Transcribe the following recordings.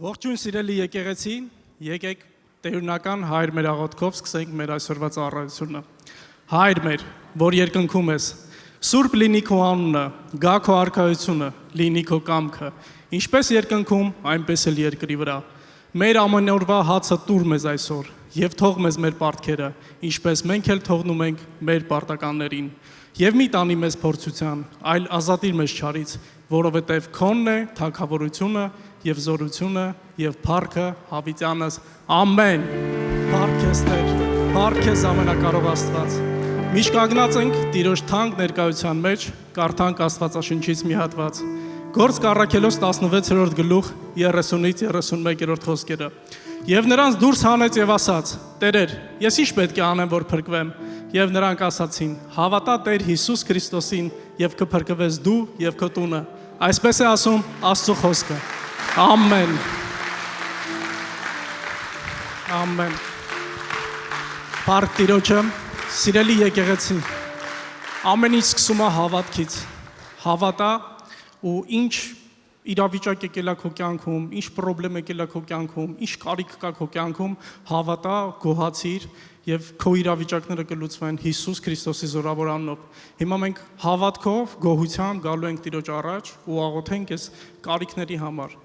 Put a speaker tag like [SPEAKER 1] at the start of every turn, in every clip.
[SPEAKER 1] Ողջույն սիրելի եկեղեցի, եկեք տերունական Հայր մեր աղոթքով սկսենք մեր այսօրվա ծառայությունը։ Հայր մեր, որ երկնքում ես, սուրբ լինի քո անունը, գա քո արքայությունը, լինի քո կամքը, ինչպես երկնքում, այնպես էլ երկրի վրա։ Մեր ամենօրվա հացը տուր մեզ այսօր, եւ թող մեզ մեր պարտքերը, ինչպես մենք էլ թողնում ենք մեր պարտականներին։ Եվ մի տանի մեզ փորձության, այլ ազատիր մեզ չարից, որովհետև քոնն է թագավորությունը եւ զորությունը եւ փառքը հավիտյանս ամեն։ Փառք ես Տեր, փառք ես ամենակարող Աստված։ Միշտ կանգնած ենք Տիրոջ թանկ ներկայության մեջ, կարդանք Աստվածաշնչից մի հատված։ Գործք առաքելոց 16-րդ գլուխ 30-ից 31-րդ խոսքերը։ Եվ նրանց դուրս հանեց եւ ասաց. Տերեր, ես ինչ պետք է անեմ, որ փրկվեմ։ Եվ նրանք ասացին. Հավատա Տեր Հիսուս Քրիստոսին եւ կփրկվես դու եւ քո տունը։ Այսպես է ասում Աստծո խոսքը։ Ամեն։ Ամեն։ Փառք Տիրոջը, սիրելի եկեղեցի։ Ամեն ինչ սկսում է հավատքից։ Հավատա ու ինչ իրավիճակ եկել է քո կյանքում, ինչ խնդրեմ եկել է քո կյանքում, ինչ կարիք կա քո կյանքում, հավատա, գոհացիր եւ քո իրավիճակները կլուծվեն Հիսուս Քրիստոսի զորավոր անունով։ Հիմա մենք հավատքով, գոհությամբ գալու ենք Տիրոջ առաջ ու աղոթենք այս կարիքների համար։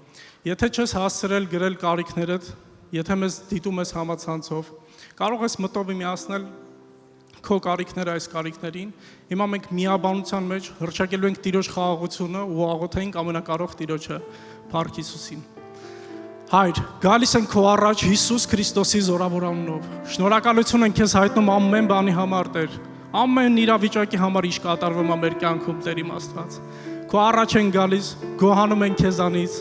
[SPEAKER 1] Եթե չես հասցրել գրել կարիքներդ, եթե մեզ դիտում ես համացանցով, կարող ես մտովի միացնել քո կարիքները այս կարիքներին։ Հիմա մենք միաբանության մեջ հռչակելու ենք Տիրոջ խաղաղությունը ու աղոթենք ամենակարող Տիրոջը, Փառք Հիսուսին։ Հայր, գալիս ենք քո առաջ Հիսուս Քրիստոսի զորավոր անունով։ Շնորհակալություն ենք քեզ հայտնում ամեն բանի համար, Տեր։ Ամեն իրավիճակի համար ինչ կատարվում է մեր կյանքում, Տեր իմ Աստված։ Քո առաջ ենք գալիս, գոհանում ենք քեզանից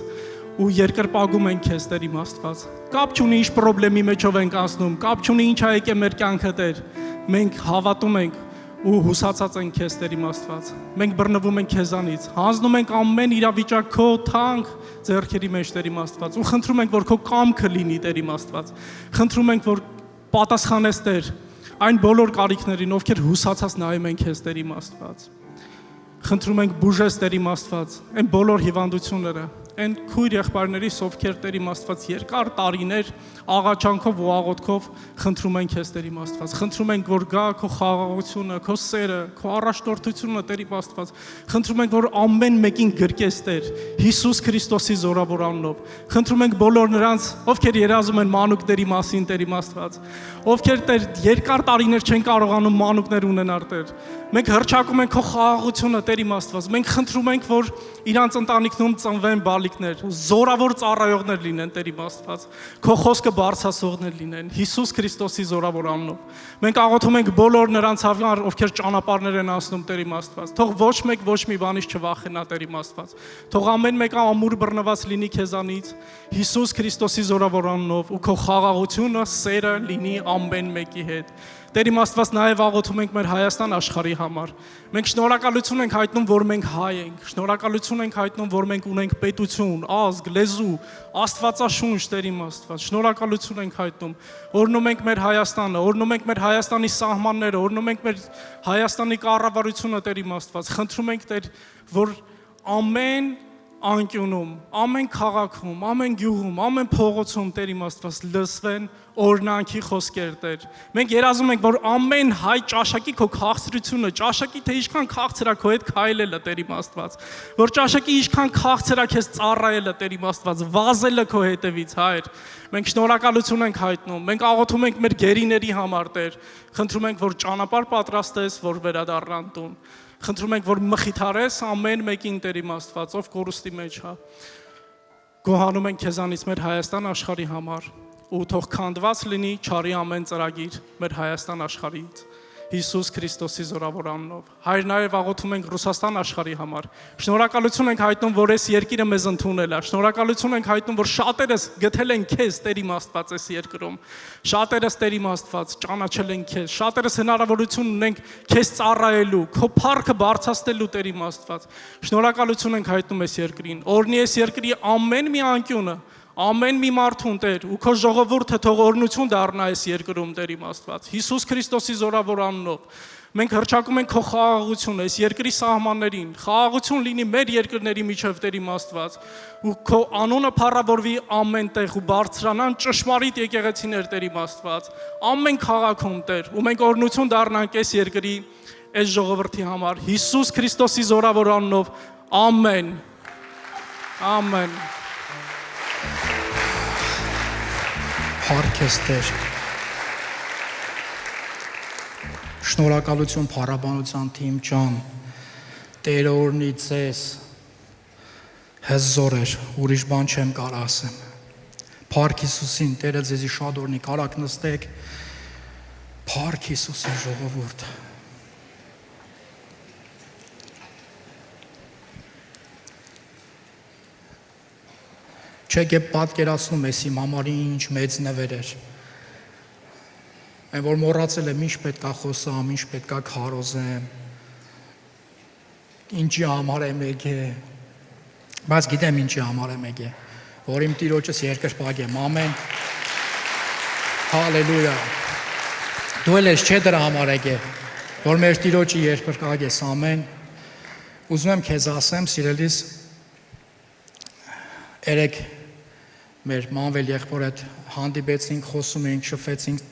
[SPEAKER 1] ու երկրպագում ենք քեզ, Տեր իմ Աստված։ Կապ չունի ինչ խնդրի մեջով ենք անցնում, կապ չունի ինչ ա եկել մեր կյանքը, Տեր։ Մենք հավատում ենք ու հուսացած ենք քեզ, Տեր իմ Աստված։ Մենք բռնվում ենք քեզանից, հանձնում ենք ամեն իրավիճակ քո թանկ ձեռքերի մեջ, Տեր իմ Աստված, ու խնդրում ենք, որ քո կամքը լինի, Տեր իմ Աստված։ Խնդրում ենք, որ պատասխանես, Տեր, այն բոլոր կարիքներին, ովքեր հուսացած նայում են քեզ, Տեր իմ Աստված։ Խնդրում ենք բուժես, Տեր իմ Աստված, այն բոլոր հիվանդությունները, այն քույր եղբայրներիս, ովքեր Տեր իմ Աստված երկար տարիներ աղաչանքով ու աղոթքով խնդրում են քեզ, Տեր իմ Աստված։ Խնդրում ենք, որ գա քո խաղաղությունը, քո սերը, քո առաջնորդությունը, Տեր իմ Աստված։ Խնդրում ենք, որ ամեն մեկին գրկես, Տեր, Հիսուս Քրիստոսի զորավոր անունով։ Խնդրում ենք բոլոր նրանց, ովքեր երազում են մանուկների մասին, Տեր իմ Աստված, ովքեր Տեր երկար տարիներ չեն կարողանում մանուկներ ունենալ, Տեր։ Մենք հռչակում ենք քո խաղաղությունը, Տեր իմ Աստված։ Մենք խնդրում ենք, որ իրանց ընտանիքներում ծնվեն բալիկներ, զորավոր ծառայողներ լինեն, Տեր իմ Աստված։ Քո խոսքը բարձրացողներ լինեն, Հիսուս Քրիստոսի զորավոր անունով։ Մենք աղոթում ենք բոլոր նրանց համար, ովքեր ճանապարհներ են անցնում, Տեր իմ Աստված։ Թող ոչ մեկ ոչ մի բանից չվախենա, Տեր իմ Աստված։ Թող ամեն մեկը ամուր բռնված լինի քեզանից, Հիսուս Քրիստոսի զորավոր անունով, ու քո խաղաղությունը, սերը լինի ամեն մեկի հետ։ Տեր իմ Աստված, նաև աղոթում ենք մեր Հայաստան աշխարհի համար։ Մենք շնորհակալություն ենք հայտնում, որ մենք հայ ենք։ Շնորհակալություն ենք հայտնում, որ մենք ունենք պետություն, ազգ, լեզու, Աստվածաշունչ, Տեր իմ Աստված։ Շնորհակալություն ենք հայտնում։ Օրհնում ենք մեր Հայաստանը, օրհնում ենք մեր Հայաստանի սահմանները, օրհնում ենք մեր Հայաստանի կառավարությունը, Տեր իմ Աստված։ Խնդրում ենք, Տեր, որ ամեն անկյունում, ամեն քաղաքում, ամեն գյուղում, ամեն փողոցում, Տեր իմ Աստված, լսվեն օրհնանքի խոսքեր, Տեր։ Մենք երազում ենք, որ ամեն հայ ճաշակի քո քաղցրությունը, ճաշակի թե ինչքան քաղցր է քո հետ քայլելը, Տեր իմ Աստված, որ ճաշակի ինչքան քաղցր է քեզ ծառայելը, Տեր իմ Աստված, վազելը քո հետևից, Հայր։ Մենք շնորհակալություն ենք հայտնում։ Մենք աղոթում ենք մեր գերիների համար, Տեր։ Խնդրում ենք, որ ճանապարհ պատրաստես, որ վերադառնան տուն։ Խնդրում ենք, որ մխիթարես ամեն մեկին, Տեր իմ Աստված, ով կորուստի մեջ է։ Գոհանում ենք քեզանից մեր Հայաստան աշխարհի համար, ու թող քանդված լինի չարի ամեն ծրագիր մեր Հայաստան աշխարհից, Հիսուս Քրիստոսի զորավոր անունով։ Հայր, նաև աղոթում ենք Ռուսաստան աշխարհի համար։ Շնորհակալություն ենք հայտնում, որ այս երկիրը մեզ ընդունել է։ Շնորհակալություն ենք հայտնում, որ շատերս գտել են քեզ, Տեր իմ Աստված, այս երկրում։ Շատերս, Տեր իմ Աստված, ճանաչել են քեզ։ Շատերս հնարավորություն ունենք քեզ ծառայելու, քո փառքը բարձրացնելու, Տեր իմ Աստված։ Շնորհակալություն ենք հայտնում այս երկրին։ Օրհնի այս երկրի ամեն մի անկյունը, ամեն մի մարդուն, Տեր, ու քո ժողովուրդը թող օրհնություն դառնա այս երկրում, Տեր իմ Աստված, Հիսուս Քրիստոսի զորավոր անունով։ Մենք հռչակում ենք քո խաղաղությունը այս երկրի սահմաններին, խաղաղություն լինի մեր երկրների միջև Տեր իմ Աստված, ու քո անունը փառավորվի ամեն տեղ ու բարձրանան ճշմարիտ եկեղեցիներ Տեր իմ Աստված, ամեն քաղաքում Տեր, ու մենք օրհնություն դառնանք այս երկրի այս ժողովրդի համար, Հիսուս Քրիստոսի զորավոր անունով, ամեն, ամեն։
[SPEAKER 2] Փառք ես Տեր։ Շնորհակալություն փառաբանության թիմ ջան, Տերը օրհնի ձեզ, հզոր էր, ուրիշ բան չեմ կարող ասեմ։ Փառք Հիսուսին, Տերը ձեզի շատ օրհնի, կարաք նստեք, փառք Հիսուսին ժողովուրդ։ Չեք է պատկերացնում ես իմ համար ինչ մեծ նվեր էր։ Այն որ մոռացել եմ ինչ պետք է խոսամ, ինչ պետք է քարոզեմ, ինչի համար եմ եկել, բայց գիտեմ ինչի համար եմ եկել, որ իմ Տիրոջս երկրպագեմ, ամեն, հալելույա, դու էլ ես չէ դրա համար եկել, որ մեր Տիրոջի երկրպագես, ամեն, ուզում եմ քեզ ասեմ, սիրելիս, երեք մեր մանվել եղբոր հետ հանդիպեցինք, խոսում էինք, շփվեցինք,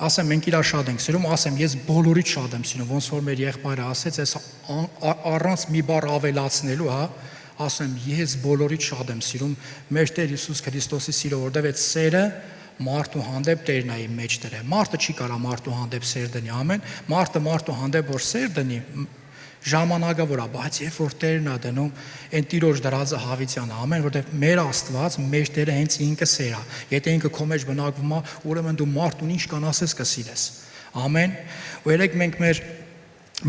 [SPEAKER 2] ասեմ, մենք իրար շատ ենք սիրում, ասեմ, ես բոլորից շատ եմ սիրում, ոնց որ մեր եղբայրը ասեց, ես առանց մի բառ ավելացնելու, հա, ասեմ, ես բոլորից շատ եմ սիրում մեր Տեր Հիսուս Քրիստոսի սիրո, որտեղ այդ սերը մարդու հանդեպ Տերն է իմ մեջ դրել։ Մարդը չի կարող մարդու հանդեպ սեր դնի, ամեն, մարդու հանդեպ որ սեր դնի, ժամանակավոր է, բայց երբ որ Տերն է դնում, այն Տիրոջ դրածը հավիտյան է, ամեն, որտեղ մեր Աստված, մեր Տերը հենց ինքը սեր է։ Եթե ինքը քո մեջ բնակվում է, ուրեմն դու մարդուն ինչ կան ասես կսիրես։ Ամեն։ Ու երեք մենք մեր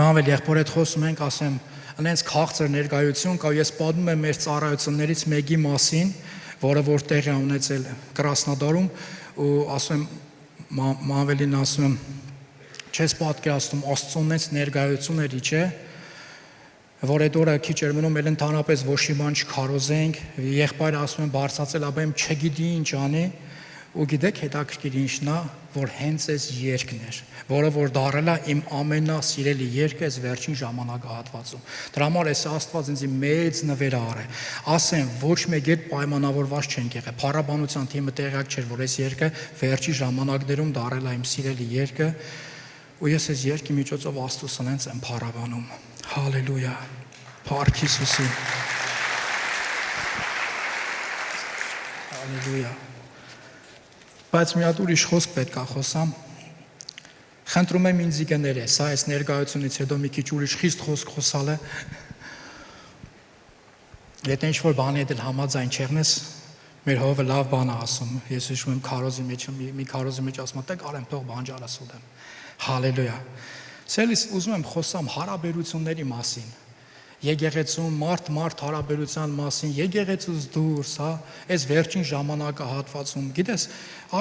[SPEAKER 2] մանվել եղբոր հետ խոսում ենք, ասեմ, այնց քաղցր ներկայություն կա, ես պատմում եմ մեր ծառայություններից մեկի մասին, որը որ տեղի է ունեցել Կրասնոդարում, ու ասում եմ մանվելին ասում եմ, չես պատկերացնում Աստծունից ներկայություն էր իջե, որ այդ օրը քիչ էր մնում, էլ ընդհանրապես ոչ մի բան չքարոզենք, եղբայրը ասում եմ բարձրացել, ապա եմ չգիտի ինչ անի, ու գիտեք հետաքրքիր ինչն է, որ հենց այս երգն էր, որը որ դառել է իմ ամենասիրելի երգը այս վերջին ժամանակահատվածում։ Դրա համար այս Աստված ինձ մեծ նվեր արել։ Ասեմ, ոչ մեկ էլ պայմանավորված չենք եղել։ Փառաբանության թիմը տեղյակ չէր, որ այս երգը վերջի ժամանակներում դառել է իմ սիրելի երգը, ու ես այս երգի միջոցով Աստծուն հենց եմ փառաբանում։ Հալելույա։ Փառք Հիսուսին։ Հալելույա։ Բայց մի հատ ուրիշ խոսք պետք է խոսամ։ Խնդրում եմ ինձ գները, սա այս ներկայությունից հետո մի քիչ ուրիշ խիստ խոսք խոսալ է։ Եթե ինչ-որ բանի հետ համաձայն չեղնես, մեր հովը լավ բան է ասում։ Ես հիշում եմ քարոզի մեջ, մի քարոզի մեջ ասում եմ, տեք արեմ թող բանջարս ուտեմ։ Հալելույա։ Սելիս ուզում եմ խոսամ հարաբերությունների մասին։ Եկեղեցում մարդ հարաբերության մասին, եկեղեցուց դուրս, հա, այս վերջին ժամանակահատվածում, գիտես,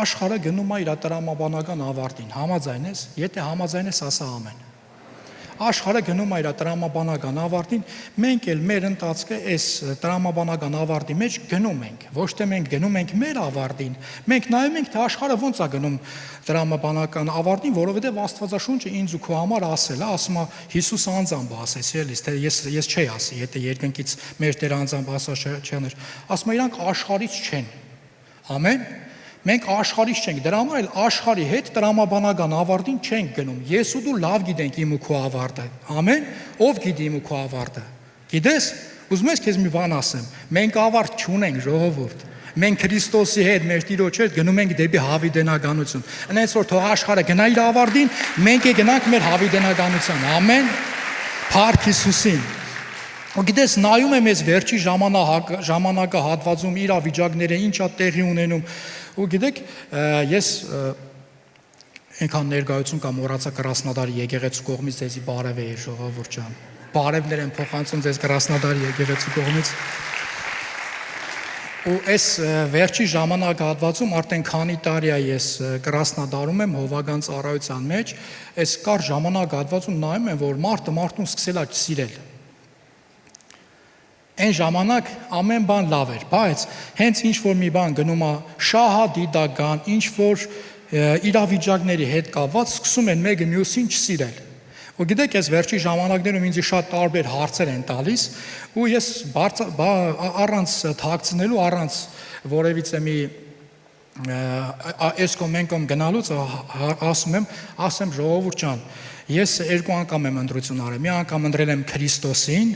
[SPEAKER 2] աշխարհը գնում է իր տրամաբանական ավարտին, համաձայն ես, եթե համաձայն ես, ասա ամեն։ Աշխարհը գնում է իր տրամաբանական ավարտին, մենք էլ մեր ընթացքը այս տրամաբանական ավարտի մեջ գնում ենք, ոչ թե մենք գնում ենք մեր ավարտին, մենք նայում ենք, թե աշխարհը ոնց է գնում տրամաբանական ավարտին, որովհետև Աստվածաշունչը ինձ ու քո համար ասել է, ասում է Հիսուս անձամբ ասեց, էլիս, թե ես չի ասի, եթե երկնքից մեր Տեր անձամբ ասած չներ, ասում է իրանք աշխարհից չեն։ Ամեն։ Մենք աշխարհից չենք, դրա համար էլ աշխարհի հետ տրամաբանական ավարտին չենք գնում։ Ես ու դու լավ գիտենք իմ ու քո ավարտը։ Ամեն, ով գիտի իմ ու քո ավարտը։ Գիտես, ուզում ես քեզ մի բան ասեմ։ Մենք ավարտ չունենք, ժողովուրդ։ Մենք Քրիստոսի հետ, մեր Տիրոջ հետ գնում ենք դեպի հավիտենականություն։ Այնպես որ թող աշխարհը գնա իր ավարտին, մենք է գնանք մեր հավիտենականության։ Ամեն։ Փառք Հիսուսին։ Ու գիտես, նայում եմ այս վերջի ժամանակահատվածում իրավիճակները ինչա տեղի ունենում, ու գիտեք, ես այնքան ներկայություն կամ մոռացա Կրասնոդարի եկեղեցու կողմից ձեզի բարև է ժողովուրդ ջան։ Բարևներ եմ փոխանցում ձեզ Կրասնոդարի եկեղեցու կողմից։ Ու այս վերջի ժամանակահատվածում արդեն քանի տարի է ես Կրասնոդարում եմ հովական ծառայության մեջ, այս կար ժամանակահատվածում նայում եմ, որ մարդուն սկսել է սիրել։ Այն ժամանակ ամեն բան լավ էր, բայց հենց ինչ որ մի բան գնում է շահադիտական, ինչ որ իրավիճակների հետ կապված սկսում են մեկը մյուսին չսիրել։ Ու գիտեք, այս վերջի ժամանակներում ինձ շատ տարբեր հարցեր են տալիս, ու ես առանց թաքցնելու, առանց որևիցե մի այս կոմենկոմ գնալուց ասեմ ժողովուրդ ջան, ես երկու անգամ եմ ընտրություն արել, մի անգամ ընտրել եմ Քրիստոսին,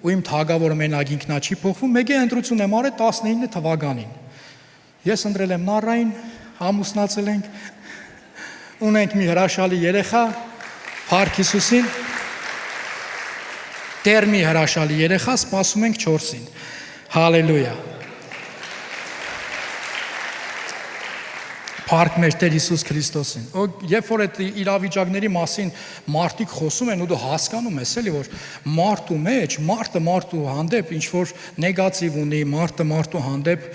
[SPEAKER 2] ու իմ թագավորը մենակ ինքնա չի փոխվում, մեկ է ընտրություն եմ արել 19 թվականին։ Ես ընտրել եմ Նարային, ամուսնացել ենք, ունենք մի հրաշալի երեխա, Փառք Հիսուսին, Տեր մի հրաշալի երեխա, սպասում ենք 4-ին։ Հալելույա։ Փառք մեր Տեր Հիսուս Քրիստոսին։ Երբ որ այդ իրավիճակների մասին մարդիկ խոսում են ու դու հասկանում ես, էլի որ մարդու մեջ, մարդու հանդեպ ինչ որ նեգատիվ ունի, մարդու հանդեպ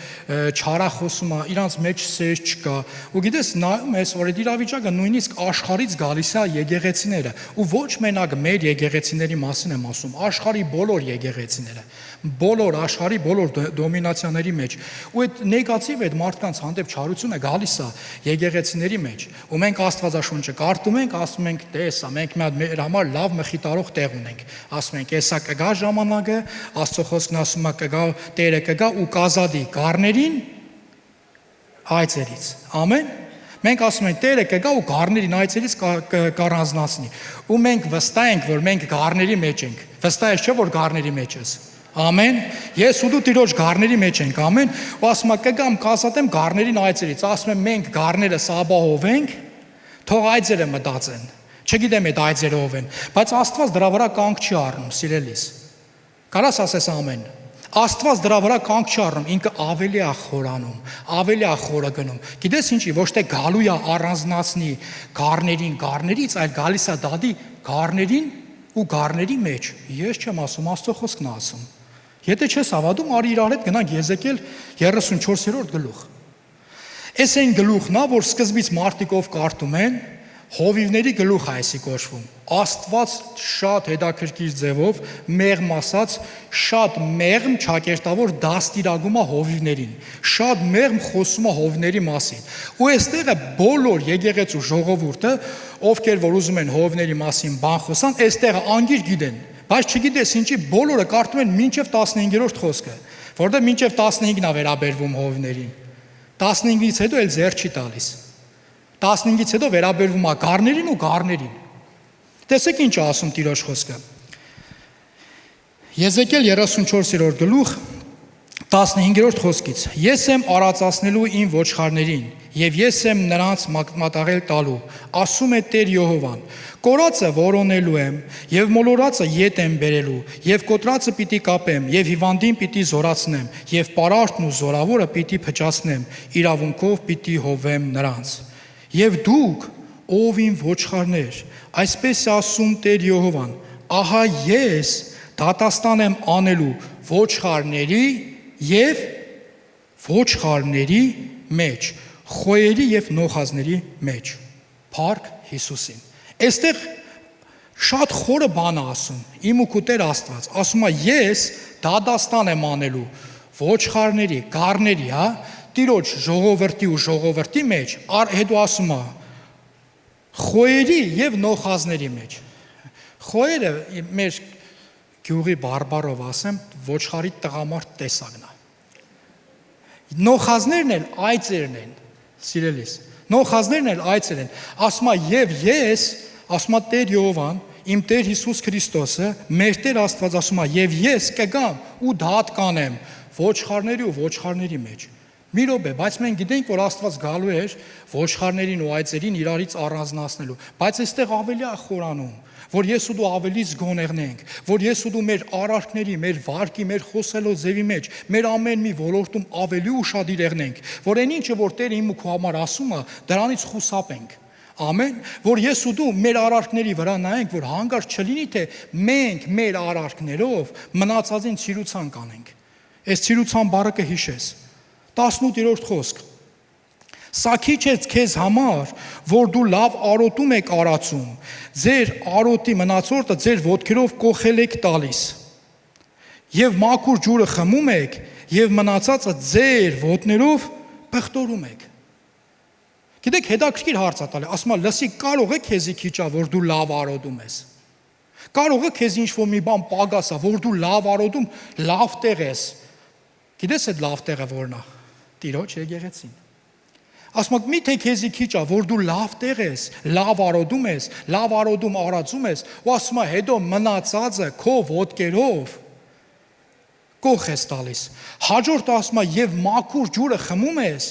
[SPEAKER 2] չարախոսում է, իրանց մեջ սեր չկա։ Ու գիտես, նայում ես, որ այդ իրավիճակը նույնիսկ աշխարհից գալիս է եկեղեցիները, ու ոչ մենակ մեր եկեղեցիների մասին եմ ասում, աշխարհի բոլոր եկեղեցիները, բոլոր աշխարհի բոլոր դոմինացիաների մեջ։ Ու այդ նեգատիվ այդ մարդկանց հանդեպ չարությունը գալիս է եկեղեցիների մեջ, ու մենք Աստվածաշունչը կարդում ենք, ասում ենք, տեսա, մենք մեր համար լավ մխիթարող տեղ ունենք, ասում ենք, եսա կգա ժամանակը, Աստծո խոսքն ասում է կգա, Տերը կգա ու կազատի գառներին այծերից, ամեն։ Մենք ասում ենք, Տերը կգա ու գառներին այծերից կառանձնացնի, ու մենք վստահ ենք, որ մենք գառների մեջ ենք, վստահ ես չէ, որ գառների մեջ ես։ Ամեն։ Ես ու դու Տիրոջ գառների մեջ ենք, ամեն։ Ու ասում եմ, կգամ կազատեմ գառներին այծերից, ասում եմ, մենք գառները սաբահով ենք, թող այծերը մտածեն։ Չգիտեմ այդ այծերը ով են, բայց Աստված դրա վրա կանգ չի առնում, սիրելիս։ Կարաս ասես ամեն։ Աստված դրա վրա կանգ չի առնում, ինքը ավելի է խորանում, ավելի է խորը գնում։ Գիտես ինչի, ոչ թե գալու է առանձնացնի գառներին գառներից, այլ գալիս է դադի գառներին ու գառների մեջ։ Ես չեմ ասում, Աստծո խոսքն է ասում։ Եթե չես հավատում, արի իրար հետ գնանք Եզեկիել 34-րդ գլուխ։ Այս այն գլուխն է, որ սկզբից մարդիկով կարդում են, հովիվների գլուխ է այսի կոչվում։ Աստված շատ հետաքրքիր ձևով, մեղմ ասած, շատ մեղմ ճակերտավոր դաստիարակում է հովիվներին, շատ մեղմ խոսում է հովիվների մասին։ Ու այստեղ է բոլոր եկեղեցու ժողովուրդը, ովքեր որ ուզում են հովիվների մասին բան խոսան, այստեղ անգիր գիտեն, բայց չգիտես ինչի բոլորը կարդում են մինչև 15-րդ խոսքը, որտեղ մինչև 15-ն է վերաբերվում հովիվներին։ 15-ից հետո էլ ձեռ չի տալիս։ 15-ից հետո վերաբերվում է գառներին ու գառներին։ Տեսեք ինչ է ասում Տիրոջ խոսքը։ Եզեկիել 34-րդ գլուխ 15-րդ խոսքից. Ես եմ արածացնելու իմ ոչխարներին, եւ ես եմ նրանց մատաղել տալու, ասում է Տեր Եհովան։ Կորածը որոնելու եմ, եւ մոլորածը ետ եմ բերելու, եւ կոտրածը պիտի կապեմ, եւ հիվանդին պիտի զորացնեմ, եւ պարարտն ու զորավորը պիտի փճացնեմ, իրավունքով պիտի հովեմ նրանց։ Եվ դուք, ով իմ ոչխարներ, այսպես է ասում Տեր Եհովան, ահա ես դատաստան եմ անելու ոչխարների եւ ոչխարների մեջ, խոյերի եւ նոխազների մեջ։ Փառք Հիսուսին։ Այստեղ շատ խորը բան է ասում, իմ ու քո Տեր Աստված, ասում է ես դատաստան եմ անելու ոչխարների, գառների, հա, Տիրոջ ժողովրդի ու ժողովրդի մեջ, հետո ասում է խոյերի եւ նոխազների մեջ։ Խոյերը մեր գյուղի բարբարով ասեմ, ոչխարի տղամարդ տեսակն է։ Նոխազներն էլ այծերն են, սիրելիս։ Նոխազներն էլ այծեր են։ Ասում է եւ ես, ասում է Տեր Եհովան, իմ Տեր Հիսուս Քրիստոսը, մեր Տեր Աստված ասում է եւ ես կգամ ու դատ կանեմ ոչխարների ու ոչխարների մեջ։ Մի րոպե, բայց մենք գիտենք, որ Աստված գալու էր ոչխարներին ու այծերին իրարից առանձնացնելու, բայց այստեղ ավելի է խորանում, որ ես ու դու ավելի զգոներն ենք, որ ես ու դու մեր արարքների, մեր վարկի, մեր խոսելով ձևի մեջ, մեր ամեն մի ոլորտում ավելի ուշադիր ենք, որ այն ինչը որ Տերը իմ ու քո համար ասում է, դրանից խուսափենք։ Ամեն, որ ես ու դու մեր արարքների վրա նայենք, որ հանկարծ չլինի, թե մենք մեր արարքներով մնացածին ցիրուցան կանենք։ Այս ցիրուցան բառը կհիշես։ 18-րդ խոսք։ Սա քիչ է քեզ համար, որ դու լավ արոտում եք արածում, ձեր արոտի մնացորդը ձեր ոտքերով կոխել եք տալիս, եւ մաքուր ջուրը խմում եք, եւ մնացածը ձեր ոտներով պղտորում եք։ Գիտեք, հետաքրքիր հարց է տալի, ասում է, լսի, կարող է քեզի քիչա, որ դու լավ արոդում ես։ Կարող է քեզ ինչ-որ մի բան պակաս է, որ դու լավ արոդում, լավ տեղ ես։ Գիտես այդ լավ տեղը որն է։ Տիրոջ եկեղեցին։ Ասում եք, միթե քեզի քիչ է, որ դու լավ տեղ ես, լավ արոդում ես, լավ արոդում արածում ես, ու ասում է, հետո մնացածը քո ոտքերով կող ես տալիս։ Հաջորդ ասում է, եւ մաքուր ջուրը խմում ես,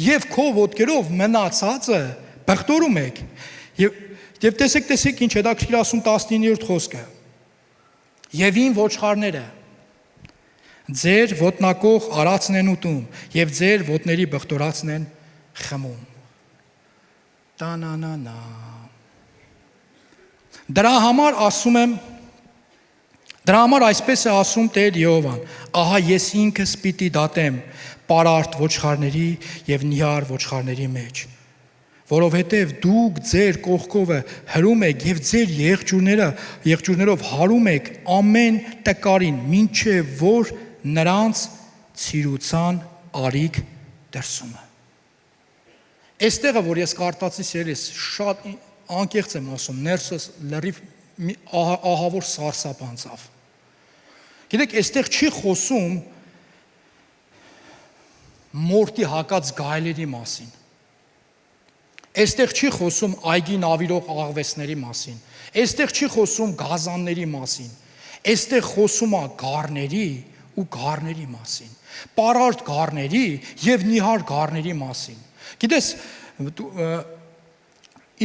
[SPEAKER 2] եւ քո ոտքերով մնացածը բղտորում եք։ Եվ տեսեք ինչ հետաքրքիր ասում 19-րդ խոսքը։ Եվ ին ոչխարները ձեր ոտնակող արածն են ուտում, եւ ձեր ոտների բղտորածն են խմում։ Տանանանա։ Դրա համար այսպես է ասում Տեր Եհովան. ահա ես ինքս պիտի դատեմ պարարտ ոչխարների եւ նիհար ոչխարների մեջ, որովհետեւ դուք ձեր կողքովը հրում եք եւ ձեր եղջյուրներով հարում եք ամեն տկարին, մինչեւ որ նրանց ցիրուցան արիք դրսումը։ Այստեղը, որ ես կարտացի սերես, շատ անկեղծ եմ ասում, ներսս լրիվ ահավոր սարսափ անցավ։ Գիտեք, այստեղ չի խոսում մորտի հակած գայլերի մասին։ Այստեղ չի խոսում այգի նավիրող աղվեսների մասին։ Այստեղ չի խոսում գազանների մասին։ Այստեղ խոսում է գառների ու գառների մասին։ Պարարտ գառների եւ նիհար գառների մասին։ Գիտես,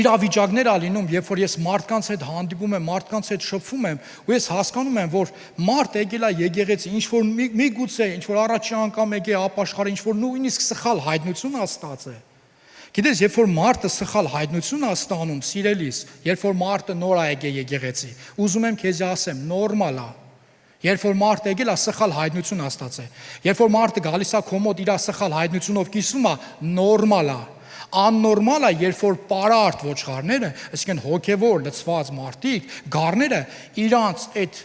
[SPEAKER 2] իրավիճակներ ա լինում, երբ որ ես մարդկանց հետ հանդիպում եմ, մարդկանց հետ շփվում եմ, ու ես հասկանում եմ, որ մարդ եկել է եկեղեցի, ինչ որ միգուցե, ինչ որ առաջի անգամ եկե ապաշխարը, ինչ որ նույնիսկ սխալ հայտնություն ա ստացել։ Գիտես, երբ որ մարդը սխալ հայտնություն ա ստանում, սիրելիս, երբ որ մարդը նոր ա եկել եկեղեցի, ուզում եմ քեզ ասեմ, նորմալ ա։ Երբ որ մարդը եկել է սխալ հայտնություն ա ստացել, երբ որ մարդը գալիս է քո մոտ իր սխալ հայտնությունով կիսվում է, նորմալ է։ Աննորմալ է, երբ որ պարարտ ոչխարները, այսինքն հոգևոր լցված մարդիկ, գառները իրանց այդ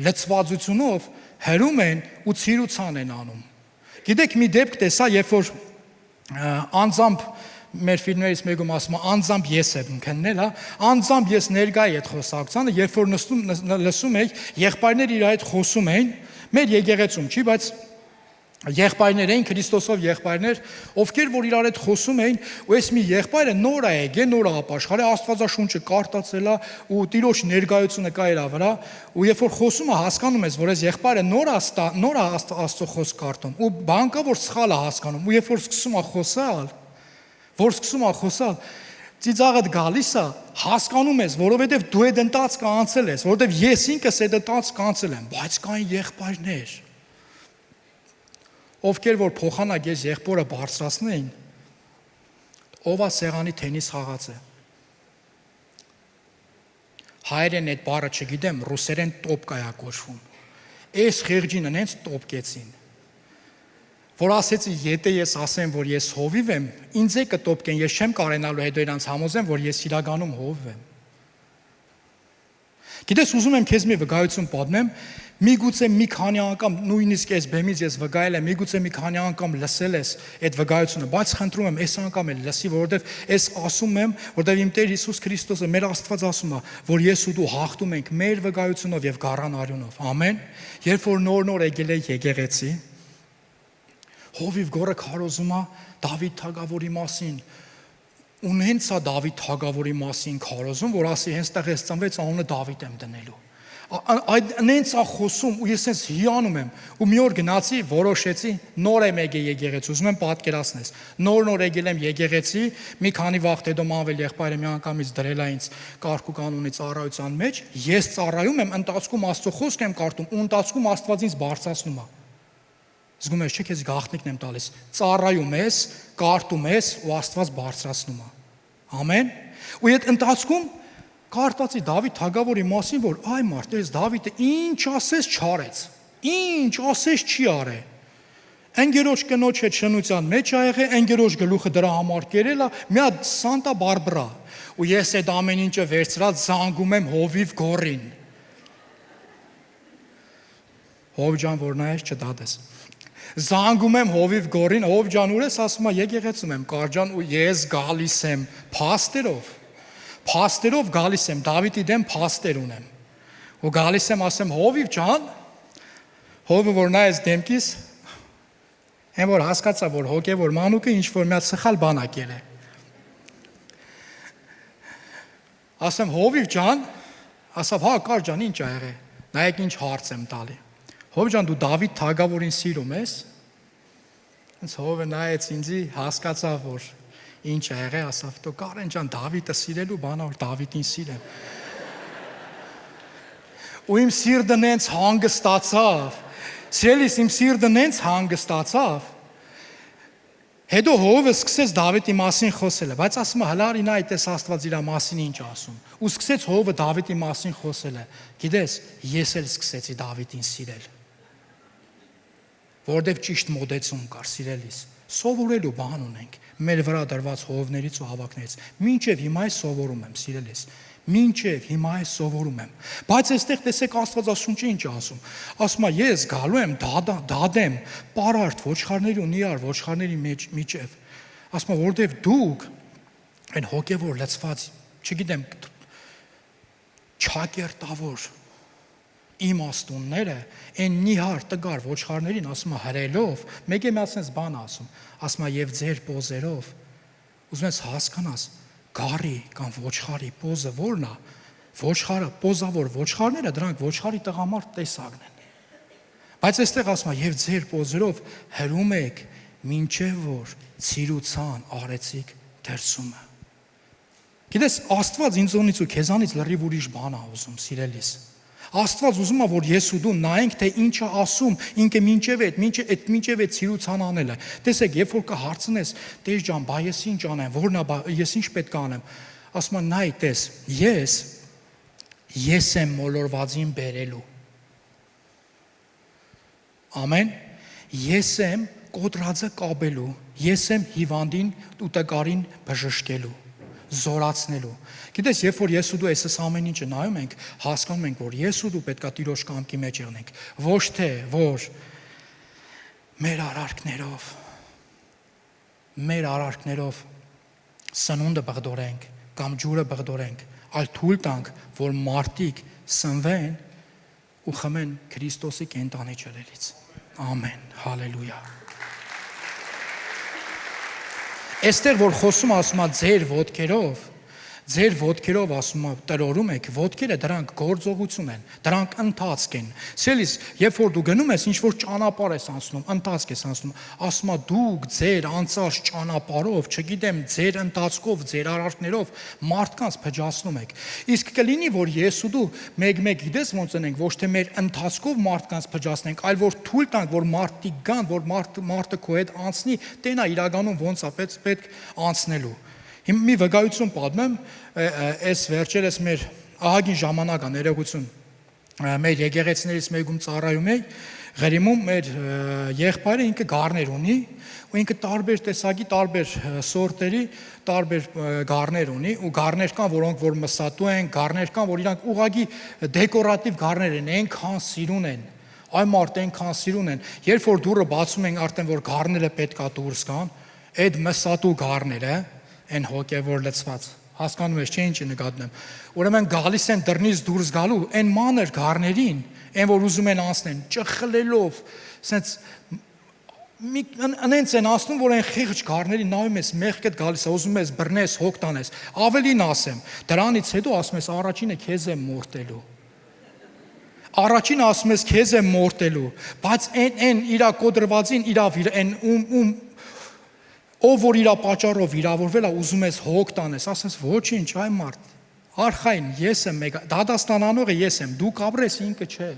[SPEAKER 2] լցվածությունով հրում են ու ցիրուցան են անում։ Գիտեք, մի դեպք տեսա, երբ որ անձամբ մեր ֆիլմերից մեկում ասում է անձամբ ես եմ քննել, հա, անձամբ ես ներկա եմ այդ խոսակցանը, երբ որ լսում եք, եղբայրներ իր հետ խոսում էին, մեր եկեղեցում չի, բայց եղբայրներ էին, Քրիստոսով եղբայրներ, ովքեր որ իրար հետ խոսում էին, ու այս մի եղբայրը նոր է եկել, նոր է ապաշխարել, Աստվածաշունչը կարտացել է ու Տիրոջ ներկայությունը կա իր վրա, ու երբ որ խոսում է, հասկանում ես, որ այս եղբայրը նոր է Աստծո խոսք կարդում, ու բան կա, որ սխալ է հասկանում, ու երբ որ սկսում է խոսալ, ծիծաղդ գալիս է, հասկանում ես, որովհետև դու այդ ընթացքը անցել ես, որովհետև ես ինքս այդ ընթացքը անցել եմ, բայց կային եղբայրներ, ովքեր որ փոխանակ ես եղբորը բարձրացնեին, ով է սեղանի թենիս խաղացը։ Հայերեն այդ բառը չգիտեմ, ռուսերեն տոպկա է կոչվում։ Այս խեղճին նենց տոպկեցին, որ ասեցի, եթե ես ասեմ, որ ես հովիվ եմ, ինձ է կտոպկեն, ես չեմ կարենալու հետո իրանց համոզեմ, որ ես իրականում հովիվ եմ։ Գիտես, ուզում եմ քեզ մի վկայություն պատմեմ, միգուցե մի քանի անգամ նույնիսկ այս բեմից ես վկայել եմ, միգուցե մի քանի անգամ լսել ես այդ վկայությունը, բայց խնդրում եմ, այս անգամ էլ լսի, որովհետև ես ասում եմ, որովհետև իմ Տեր Հիսուս Քրիստոսը մեր Աստված ասում է, որ ես ու դու հաղթում ենք մեր վկայությունով եւ գառան արյունով։ Ամեն։ Երբ որ նոր եկել է եկեղեցի, Հովիվ գորը քարոզում է Դավիթ թագավորի մասին, ու հենց է Դավիթ թագավորի մասին քարոզում, որ ասի հենց տեղ ես ծնվեց, անունը Դավիթ եմ դնելու։ Այդ հենց է խոսում, ու ես հենց հիանում եմ, ու մի օր գնացի, որոշեցի, նոր եմ եկել եկեղեցի, ուզում եմ պատկերացնես, նոր եկել եմ եկեղեցի, մի քանի վաղ հետո Մանվել եղբայրը մի անգամից դրել է ինձ կարգ ու կանոնի ծառայության մեջ, ես ծառայում եմ, ընթացքում Աստծո խոսք եմ կարդում, ու ընթացքում Աստված ինձ բարձրացնում է։ Զգում ես, չէ՞ քեզ գաղտնիքն եմ տալիս։ Ծառայում ես, կարդում ես ու Աստված բարձրացնում է։ Ամեն։ Ու այդ ընթացքում կարտացի Դավիթ թագավորի մասին, որ այ մարդ, այս Դավիթը ինչ ասես չարեց։ Ինչ ասես չի արել։ Անգերոջ կնոջ հետ շնության մեջ ա եղել, անգերոջ գլուխը դրա համար կերել է, մի հատ Սանտա Բարբարա։ Ու ես այդ ամեն ինչը վերցրած զանգում եմ Հովիվ գորին։ Հով ջան, որ նայես չդատես։ Զանգում եմ հովիվ գորին, ով ջան ուր ես, ասում է եկեղեցում եմ, կարջան ու ես գալիս եմ փաստերով գալիս եմ, Դավիթի դեմ փաստեր ունեմ։ Ու գալիս եմ ասեմ հովիվ ջան, հովը որ նայեց դեմքիս, այն որ հասկացա, որ հոգևոր մանուկը ինչ որ մի հատ սխալ բան ա կերել։ Ասեմ հովիվ ջան, ասավ հա կարջան ինչ ա եղել։ Նայեք ինչ հարց եմ տալի։ Հով ջան դու Դավիթ թագավորին սիրում ես։ Ինձ հովը նայեց ինձի, հասկացավ որ ինչ ա եղել, ասավ դու Կարեն ջան Դավիթը սիրելու բանա որ Դավիթին սիրեմ։ Ու իմ սիրտը նենց հանգստացավ։ Սիրելիս իմ սիրտը նենց հանգստացավ։ Հետո հովը սկսեց Դավիթի մասին խոսել, բայց ասում է հլարի նա այդպես Աստված իր մասին ինչ ասում։ Ու սկսեց հովը Դավիթի մասին խոսել։ Գիտես, ես էլ սկսեցի Դավիթին սիրել։ Որտեվ ճիշտ մոդեցում կար, սիրելիս։ Սովորելու բան ունենք մեր վրա դրված հովներից ու հավաքներից։ Մինչև հիմա է սովորում եմ, սիրելիս։ Մինչև հիմա է սովորում եմ։ Բայց այստեղ տեսեք Աստվածաշունչը ինչ է ասում։ Ասում է ես գալու եմ դադեմ պարարտ ոչխարների ու նիար ոչխարների միջև։ Ասում է որտեվ դուք այն հոգևոր լցված, չգիտեմ, չակերտավոր իմաստունները այն նիհար տգար ոչխարներին ասում է հրելով, մեկ է միացնես բան ասում, ասում է եւ ձեր պոզերով ուզում ես հասկանաս գարի կամ ոչխարի պոզը որն է, ոչխարը, պոզավոր ոչխարները դրանք ոչխարի տղամարդ տեսակն են։ Բայց այստեղ ասում է եւ ձեր պոզերով հրում եք մինչեւ որ ցիրուցան արեցիք դերսումը։ Գիտես Աստված ինձնից ու քեզանից լրիվ ուրիշ բան է ուզում, սիրելիս։ Աստված ուզում է որ ես ու դու նայենք թե ինչ է ասում, ինքը մինչև այդ ցիրուցան անելը։ Տեսեք, երբ որ կհարցնես, Տեր ջան, բա ես ինչ անեմ, որն է, ես ինչ պետք է անեմ։ Ասում է նայ, տես, ես եմ մոլորվածին բերելու։ Ամեն։ Ես եմ կոտրածը կապելու, ես եմ հիվանդին ու տկարին բժշկելու, զորացնելու։ Գիտես, երբ որ ես ու դու այս ամեն ինչը նայում ենք, հասկանում ենք, որ ես ու դու պետքա Տիրոջ կամքի մեջ եղնենք, ոչ թե որ մեր արարքներով սնունդը բղդորենք կամ ջուրը բղդորենք, այլ թույլ տանք, որ մարդիկ սնվեն ու խմեն Քրիստոսի կենտանի ջրերից։ Ամեն, հալելույա։ Այստեղ որ խոսում ասում է ձեր ոտքերով ասում է տրորում եք, ոտքերը դրանք գործողություն են, դրանք ընթացք են։ Սիրելիս, երբ որ դու գնում ես, ինչ որ ճանապարհ ես անցնում, ընթացք ես անցնում, ասում է դուք ձեր անցած ճանապարհով, չգիտեմ, ձեր ընթացքով, ձեր արարքներով մարդկանց փճացնում եք։ Իսկ կլինի, որ ես ու դու մեկ-մեկ գիտես ոնց ենք, ոչ թե մեր ընթացքով մարդկանց փճացնենք, այլ որ թույլ տանք, որ մարդիկ գան, որ մարդը քո հետ անցնի, տենա իրականում ոնց է պետք անցնելու։ Հիմա մի վկայություն պատմեմ, այս վերջերս մեր ահագին ժամանակ է ներողություն։ Մեր եկեղեցիներից մեկում ծառայում էի, Ղրիմում մեր եղբայրը ինքը գառներ ունի, ու ինքը տարբեր տեսակի, տարբեր սորտերի, տարբեր գառներ ունի, ու գառներ կան, որոնք որ մսատու են, գառներ կան, որ իրանք ուղղակի դեկորատիվ գառներ են, այնքան սիրուն են։ Այ մարդ այնքան սիրուն են, երբ որ դուռը բացում են արդեն որ գառները պետքա դուրս գան, այդ մսատու գառները են հոգևոր լցված։ Հասկանում ես, չէ՞ ինչ նկատում եմ։ Ուրեմն գալիս են դռնից դուրս գալու այն մանր գառներին, այն որ ուզում են անցնեն, ճխլելով, ասենց անենց են ասում, որ այն խիղճ գառների նայում ես, մեղքդ գալիս է, ուզում ես բռնես, հոգ տանես։ Ավելին ասեմ, դրանից հետո ասում ես առաջինը քեզ եմ մորտելու։ Առաջինը ասում ես քեզ եմ մորտելու, բայց այն իրա կոդրվածին, այն ով որ իրա պատճառով վիրավորվել է, ուզում ես հոգ տանես, ասես ոչինչ, այ մարդ, արխային, ես եմ մեկ, դատաստանանողը ես եմ, դու կաբրես ինքը չէ։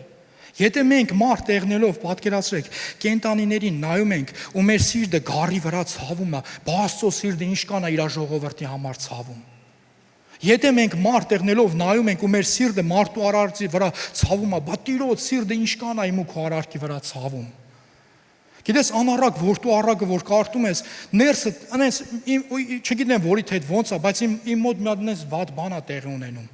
[SPEAKER 2] Եթե մենք մարդ տեղնելով, պատկերացրեք, կենտանիներին նայում ենք ու մեր սիրտը գառի վրա ցավում է, Աստծո սիրտը ինչ կան է իր ժողովրդի համար ցավում։ Եթե մենք մարդ տեղնելով նայում ենք ու մեր սիրտը մարդու արարածի վրա ցավում է, բա Տիրոջ սիրտը ինչ կան է իմ ու քո արարքի վրա ցավում։ Գիտես անառակ որդու առակը որ կարդում ես, ներսը, անես չգիտեմ որի թե ոնց է, բայց իմ մոտ մի հատ նես վատ բան է տեղի ունենում։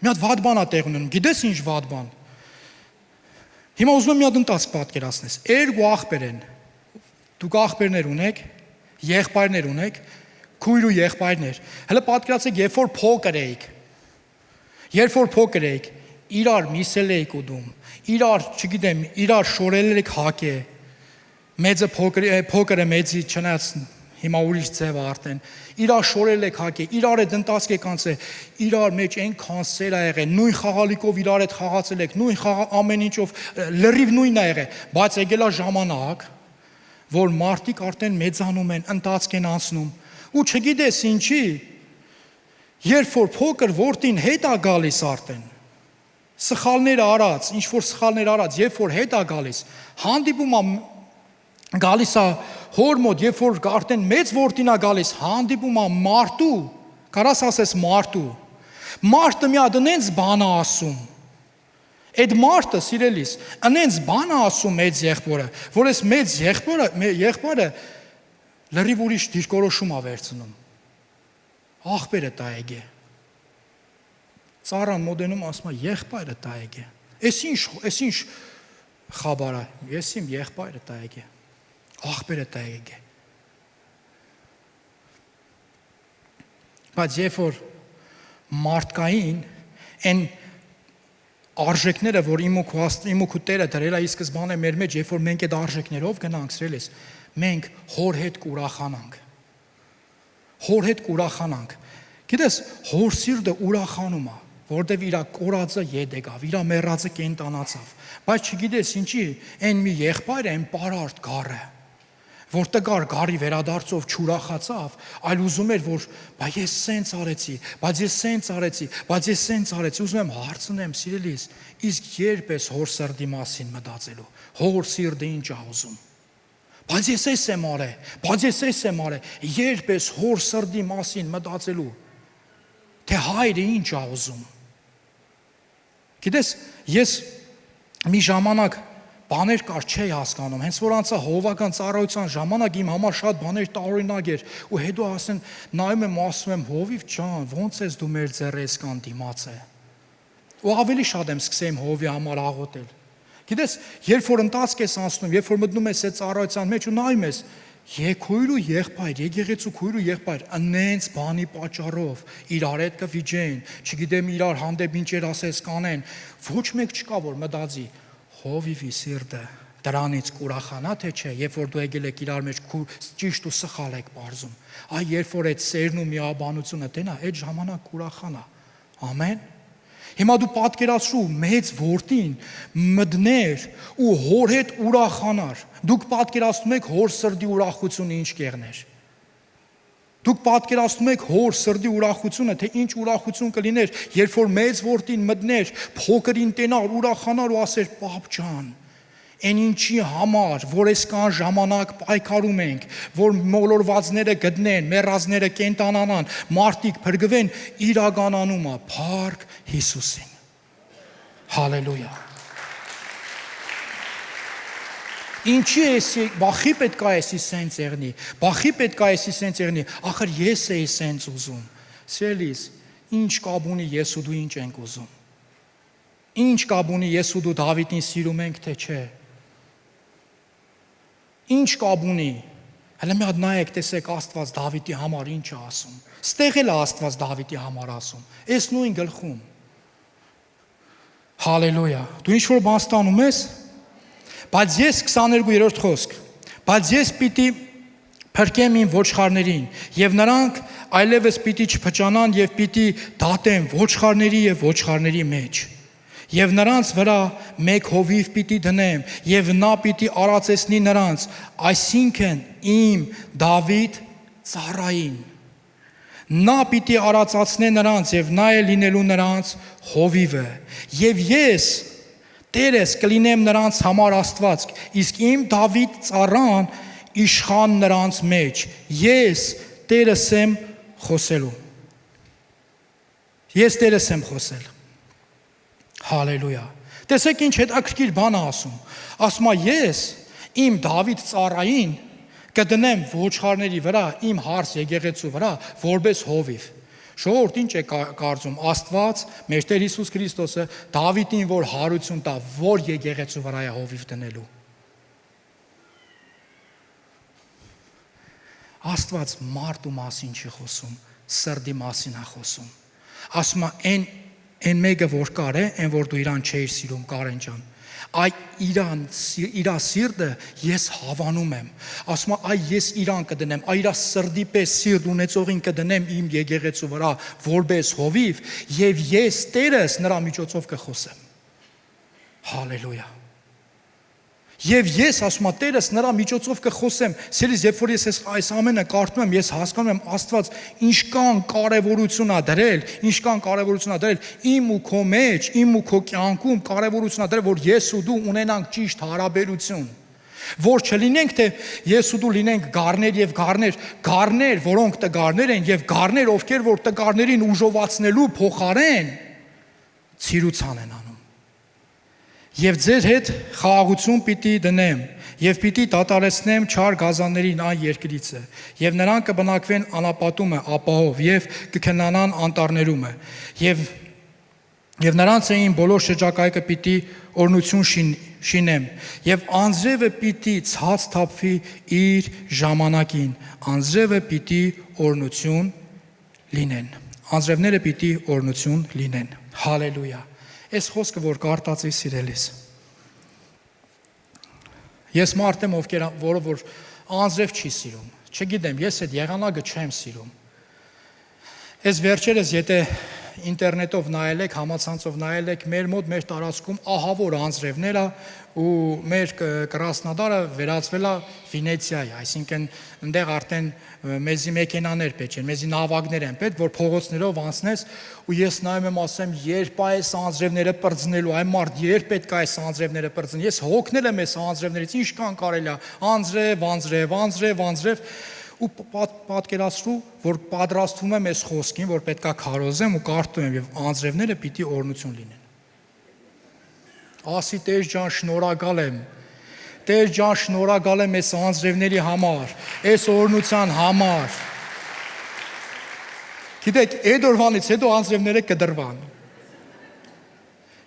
[SPEAKER 2] Մի հատ վատ բան է տեղի ունենում, գիտես ինչ վատ բան։ Հիմա ուզում եմ մի հատ ընթացք պատկերացնես։ Երկու աղբեր են։ Դուք աղբերներ ունեք, եղբայրներ ունեք, քույր ու եղբայրներ։ Հələ պատկերացեք, երբ որ փոքր էիք, իրար միսել էիք ուտում, իրար, չգիտեմ, իրար շորել եք հակե։ Մեծը փոքրը մեծի չնայած հիմա ուրիշ ձև է արդեն։ Իրար շորել եք հակե, իրար հետ ընթացք եք անցել, իրար մեջ այնքան սեր ա եղել, նույն խաղալիքով իրար հետ խաղացել եք, նույն ամեն ինչով լրիվ նույնն ա եղել, բայց եկել է ժամանակ, որ մարդիկ արդեն մեծանում են, ընթացք են անցնում, ու չգիտես ինչի, երբ որ փոքր որդին հետ ա գալիս արդեն, սխալներ արած, ինչ որ սխալներ արած, երբ որ հետ ա գալիս, հանդիպում ա գալիս ա հոր մոտ, երբ որ արդեն մեծ որդին ա գալիս, հանդիպում ա մարդու, կարաս ասես մարդու, մարդը մի հատ ընենց բան ա ասում, այդ մարդը, սիրելիս, ընենց բան ա ասում մեծ եղբորը, որ այս մեծ եղբորը լրիվ ուրիշ դիրքորոշում ա վերցնում, աղբերը տա եկե, ծառան մոդենում ասում ա եղբայրը տա եկե, այս ինչ խաբար ա, ես իմ եղբայրը տա եկե, աղբերը տա եկե, բայց երբ որ մարդկային են արժեքները, որ իմ ու քու Տերը դրել է ի սկզբանե մեր մեջ, երբ որ մենք այդ արժեքներով գնանք, սիրելիս, մենք հոր հետ կուրախանանք։ Գիտես, հոր սիրտը ուրախանում է, որտեվ իր կորածը ետ եկավ, իր մեռածը կենտանացավ, բայց չգիտես ինչի, այն մի եղբայրը, այն պարարտ գառը, որ տգար գարի վերադարձով չուրախացավ, այլ ուզում էր, որ բա ես սենց արեցի, ուզում եմ հարցնեմ, սիրելիս, իսկ երբ ես հոր սրտի մասին մտածելու, հոր սիրտը ինչ ա ուզում, բայց ես եմ արել, երբ ես հոր սրտի մասին մտածելու, թե հայրը ինչ ա ուզում, գիտես, ես մի ժամանակ բաներ կար չէի հասկանում, հենց որ անցա հովական ծառայության ժամանակ իմ համար շատ բաներ տարօրինակ էր ու հետո ասեն նայում եմ ասում եմ Հովիվ ջան, ո՞նց ես դու մեր ձեռես կան դիմացը։ Ու ավելի շատ եմ սկսեմ Հովի համար աղոթել։ Գիտես, երբ որ ընթացք ես անցնում, երբ որ մտնում ես այդ ծառայության մեջ ու նայում ես, քույր ու եղբայր, եկեղեցու քույր ու եղբայր, անենց բանի պատճառով իրար հետ կվիճեն, չգիտեմ իրար հանդեպ ինչեր ասես կանեն, ոչ մեկ չկա որ մտածի Հովիվի սիրտը դրանից կուրախանա թե չէ, երբ որ դու եկել եք իրար մեջ ճիշտ ու սխալ եք բարձում, այ երբ որ այդ սերն ու միաբանությունը տենա, այդ ժամանակ կուրախանա, ամեն, հիմա դու պատկերացրու մեծ որդին մդներ ու հոր հետ ուրախանար, դուք պատկերացնում եք հոր սրտի ուրախությունը ինչ կեղներ, դուք պատկերացնում եք հոր սրտի ուրախությունը, թե ինչ ուրախություն կլիներ, երբ որ մեծ որդին մդներ, փոքրին տենար, ուրախանար ու ասեր պապ ջան, այն ինչի համար, որ այսքան ժամանակ պայքարում ենք, որ մոլորվածները գտնեն, մեռածները կենտանանան, մարդիկ փրկվեն, իրականանում է փառք Հիսուսին։ Հալելույա։ Ինչի էսի, բախի պետք է էսի սենց եղնի, բախի պետք է էսի սենց եղնի, ախր ես էի սենց ուզում, սիրելիս, ինչ կապ ունի ես ու դու ինչ ենք ուզում, ինչ կապ ունի ես ու դու Դավիթին սիրում ենք թե չէ, ինչ կապ ունի, հələ մի հատ նայեք տեսեք Աստված Դավիթի համար ինչ է ասում, ստեղ էլ Աստված Դավիթի համար ասում, այս նույն գլխում, հալելույա, դու ինչ որ բան ստանում ես, բայց ես 22-րդ խոսք, բայց ես պիտի փրկեմ իմ ոչխարներին, եւ նրանք այլևս պիտի չփճանան եւ պիտի դատեմ ոչխարների եւ ոչխարների մեջ, եւ նրանց վրա մեկ հովիվ պիտի դնեմ, եւ նա պիտի արածեցնի նրանց, այսինքն իմ Դավիթ ծառային, նա պիտի արածացնե նրանց եւ նա է լինելու նրանց հովիվը, եւ ես Տերես կլինեմ նրանց համար Աստված, իսկ իմ Դավիթ ծառան իշխան նրանց մեջ, ես Տերս եմ խոսելու, ես Տերս եմ խոսել, հալելույա, տեսեք ինչ հետաքրքիր բան է ասում է ես իմ Դավիթ ծառային կդնեմ ոչխարների վրա, իմ հարս եկեղեցու վրա, որպես հովիվ, Ժողովուրդ ինչ է կարծում, Աստված, մեր Տեր Հիսուս Քրիստոսը Դավիթին որ հարություն տա, որ եկեղեցու վրա է հովիվ դնելու։ Աստված մարդու մասին չի խոսում, սրդի մասին է խոսում։ Ասում է այն մեկը որ կար է, այն որ դու իրան չէիր սիրում, Կարեն ջան։ Այ իրա սիրտը ես հավանում եմ։ Ասում է այ ես իրան կդնեմ, այ իրա սրդի պես սիրտ ունեցողին կդնեմ իմ եկեղեցու վրա որպես հովիվ, եւ ես Տերս նրա միջոցով կխոսեմ։ Հալելույա։ Եվ ես ասում եմ Տերս նրա միջոցով կխոսեմ։ Սիրելիս, երբ որ ես այս ամենը կարդում եմ, ես հասկանում եմ Աստված ինչքան կարևորություն ա դրել, իմ ու քո մեջ, իմ ու քո կյանքում կարևորություն ա դրել, որ ես ու դու ունենանք ճիշտ հարաբերություն։ Որ չլինենք թե ես ու դու լինենք գառներ եւ գառներ, որոնք տգարներ են եւ գառներ, ովքեր որ տգարներին ուժովացնելու փոխարեն ցիրուցան են անում։ Եվ ձեր հետ խաղաղություն պիտի դնեմ, եւ պիտի դատարեցնեմ չար գազաններին այն երկրիցը, եւ նրանք կբնակվեն անապատումը ապահով, եւ կքնանան անտառներումը, եւ նրանց էին բոլոր շրջակայքը պիտի օրնություն շինեմ, եւ անձրևը պիտի ցած թափվի իր ժամանակին, անձրևը պիտի օրնություն լինեն, անձրևները պիտի օրնություն լինեն։ Հալելույա։ Այս խոսքը որ կարդացի սիրելիս։ Ես մարդ եմ որը որ անձրև չի սիրում։ Չգիտեմ, ես այդ եղանակը չեմ սիրում։ Այս վերջերս եթե ինտերնետով նայել եք, համացանցով նայել եք, մեր մոտ մեր տարածքում ահավոր անձրևներ է ու մեր Կրասնոդարը վերածվել է Վենեցիայի, այսինքն այնտեղ արդեն մեզի մեքենաներ պետք են, մեզի նավակներ են պետք, որ փողոցներով անցնես ու ես նայում եմ ասեմ, երբ այս անձրևները պրծնելու, այ մարդ երբ պետք է այս անձրևները պրծնի, ես հոգնել եմ այս անձրևներից, ինչքան կարելի է, անձրև ու պատկերացրու, որ պատրաստվում եմ այս խոսքին, որ պետքա քարոզեմ ու կարդում եմ եւ անձրևները պիտի օրնություն լինեն։ Ասի Տեր ջան, շնորհակալ եմ։ Տեր ջան, շնորհակալ եմ այս անձրևների համար, այս օրնության համար։ Գիտեք, այդ օրվանից հետո անձրևները կդրվան։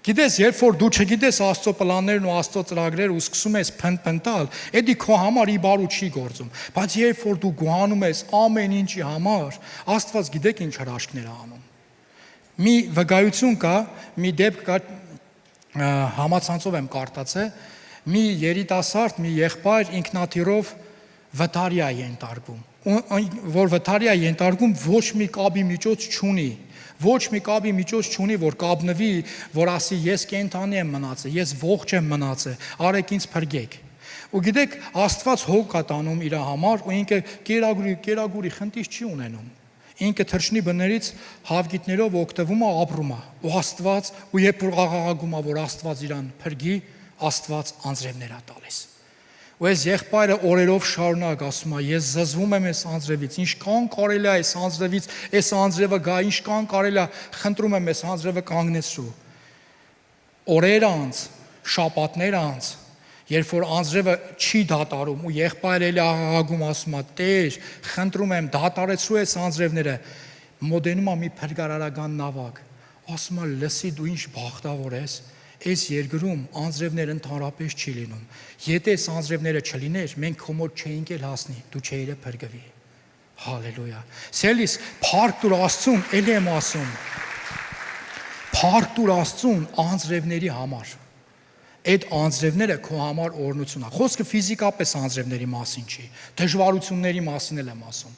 [SPEAKER 2] Գիտես, երբ որ դու չգիտես Աստծո պլաններն ու Աստծո ծրագրերը ու սկսում ես փնփնտալ, էդի քո համար ի բարու չի գործում։ Բայց երբ որ դու գոհանում ես ամեն ինչի համար, Աստված գիտեք ինչ հրաշքներ է անում։ Մի վկայություն կա, մի դեպք կա, համացանցով եմ կարդացել, մի երիտասարդ, մի եղբայր ինքնաթիռով վթարի է ենթարկվում, որ վթարի է ենթարկվում ոչ մի կապի միջոց չունի։ Ոչ մի կապի միջոց չունի, որ կապնվի, որ ասի ես կենթանի եմ մնացել, ես ողջ եմ մնացել, արեք ինձ փրկեք։ Ու գիտեք, Աստված հոգ կա տանում իր համար ու ինքը կերագուրի խնդիր չի ունենում։ Ինքը թռչնի բներից հավգիտներով օգտվում է, ապրում է։ Ու Աստված, ու երբ որ աղաղակում է, որ Աստված իրան փրկի, Աստված անձրևներ է տալիս։ Ու այս եղբայրը օրերով շարունակ ասում է, ես զզվում եմ այս անձրևից, ինչքան կարելի է այս անձրևից, այս անձրևը գա, ինչքան կարելի է, խնդրում եմ այս անձրևը կանգնեցրու։ Օրեր անց, շաբաթներ անց, երբ որ անձրևը չի դատարում ու եղբայրը էլի աղաղակում ասում է, Տեր, խնդրում եմ, դատարեցրու այս անձրևները, մոտենում է մի փրկարարական նավակ, ասում է, լսի դու ինչ բախտավոր ես։ Այս երկրում անձրևներ ընդհանրապես չի լինում։ Եթե այս անձրևները չլիներ, մենք քո մոտ չէինք էլ հասնի, դու չէիր փրկվի։ Հալելույա։ Սելիս, փառք տուր Աստծուն, ելի եմ ասում։ Փառք տուր Աստծուն անձրևների համար։ Այդ անձրևները քո համար օրհնություն է։ Խոսքը ֆիզիկապես անձրևների մասին չի, դժվարությունների մասին էլ եմ ասում։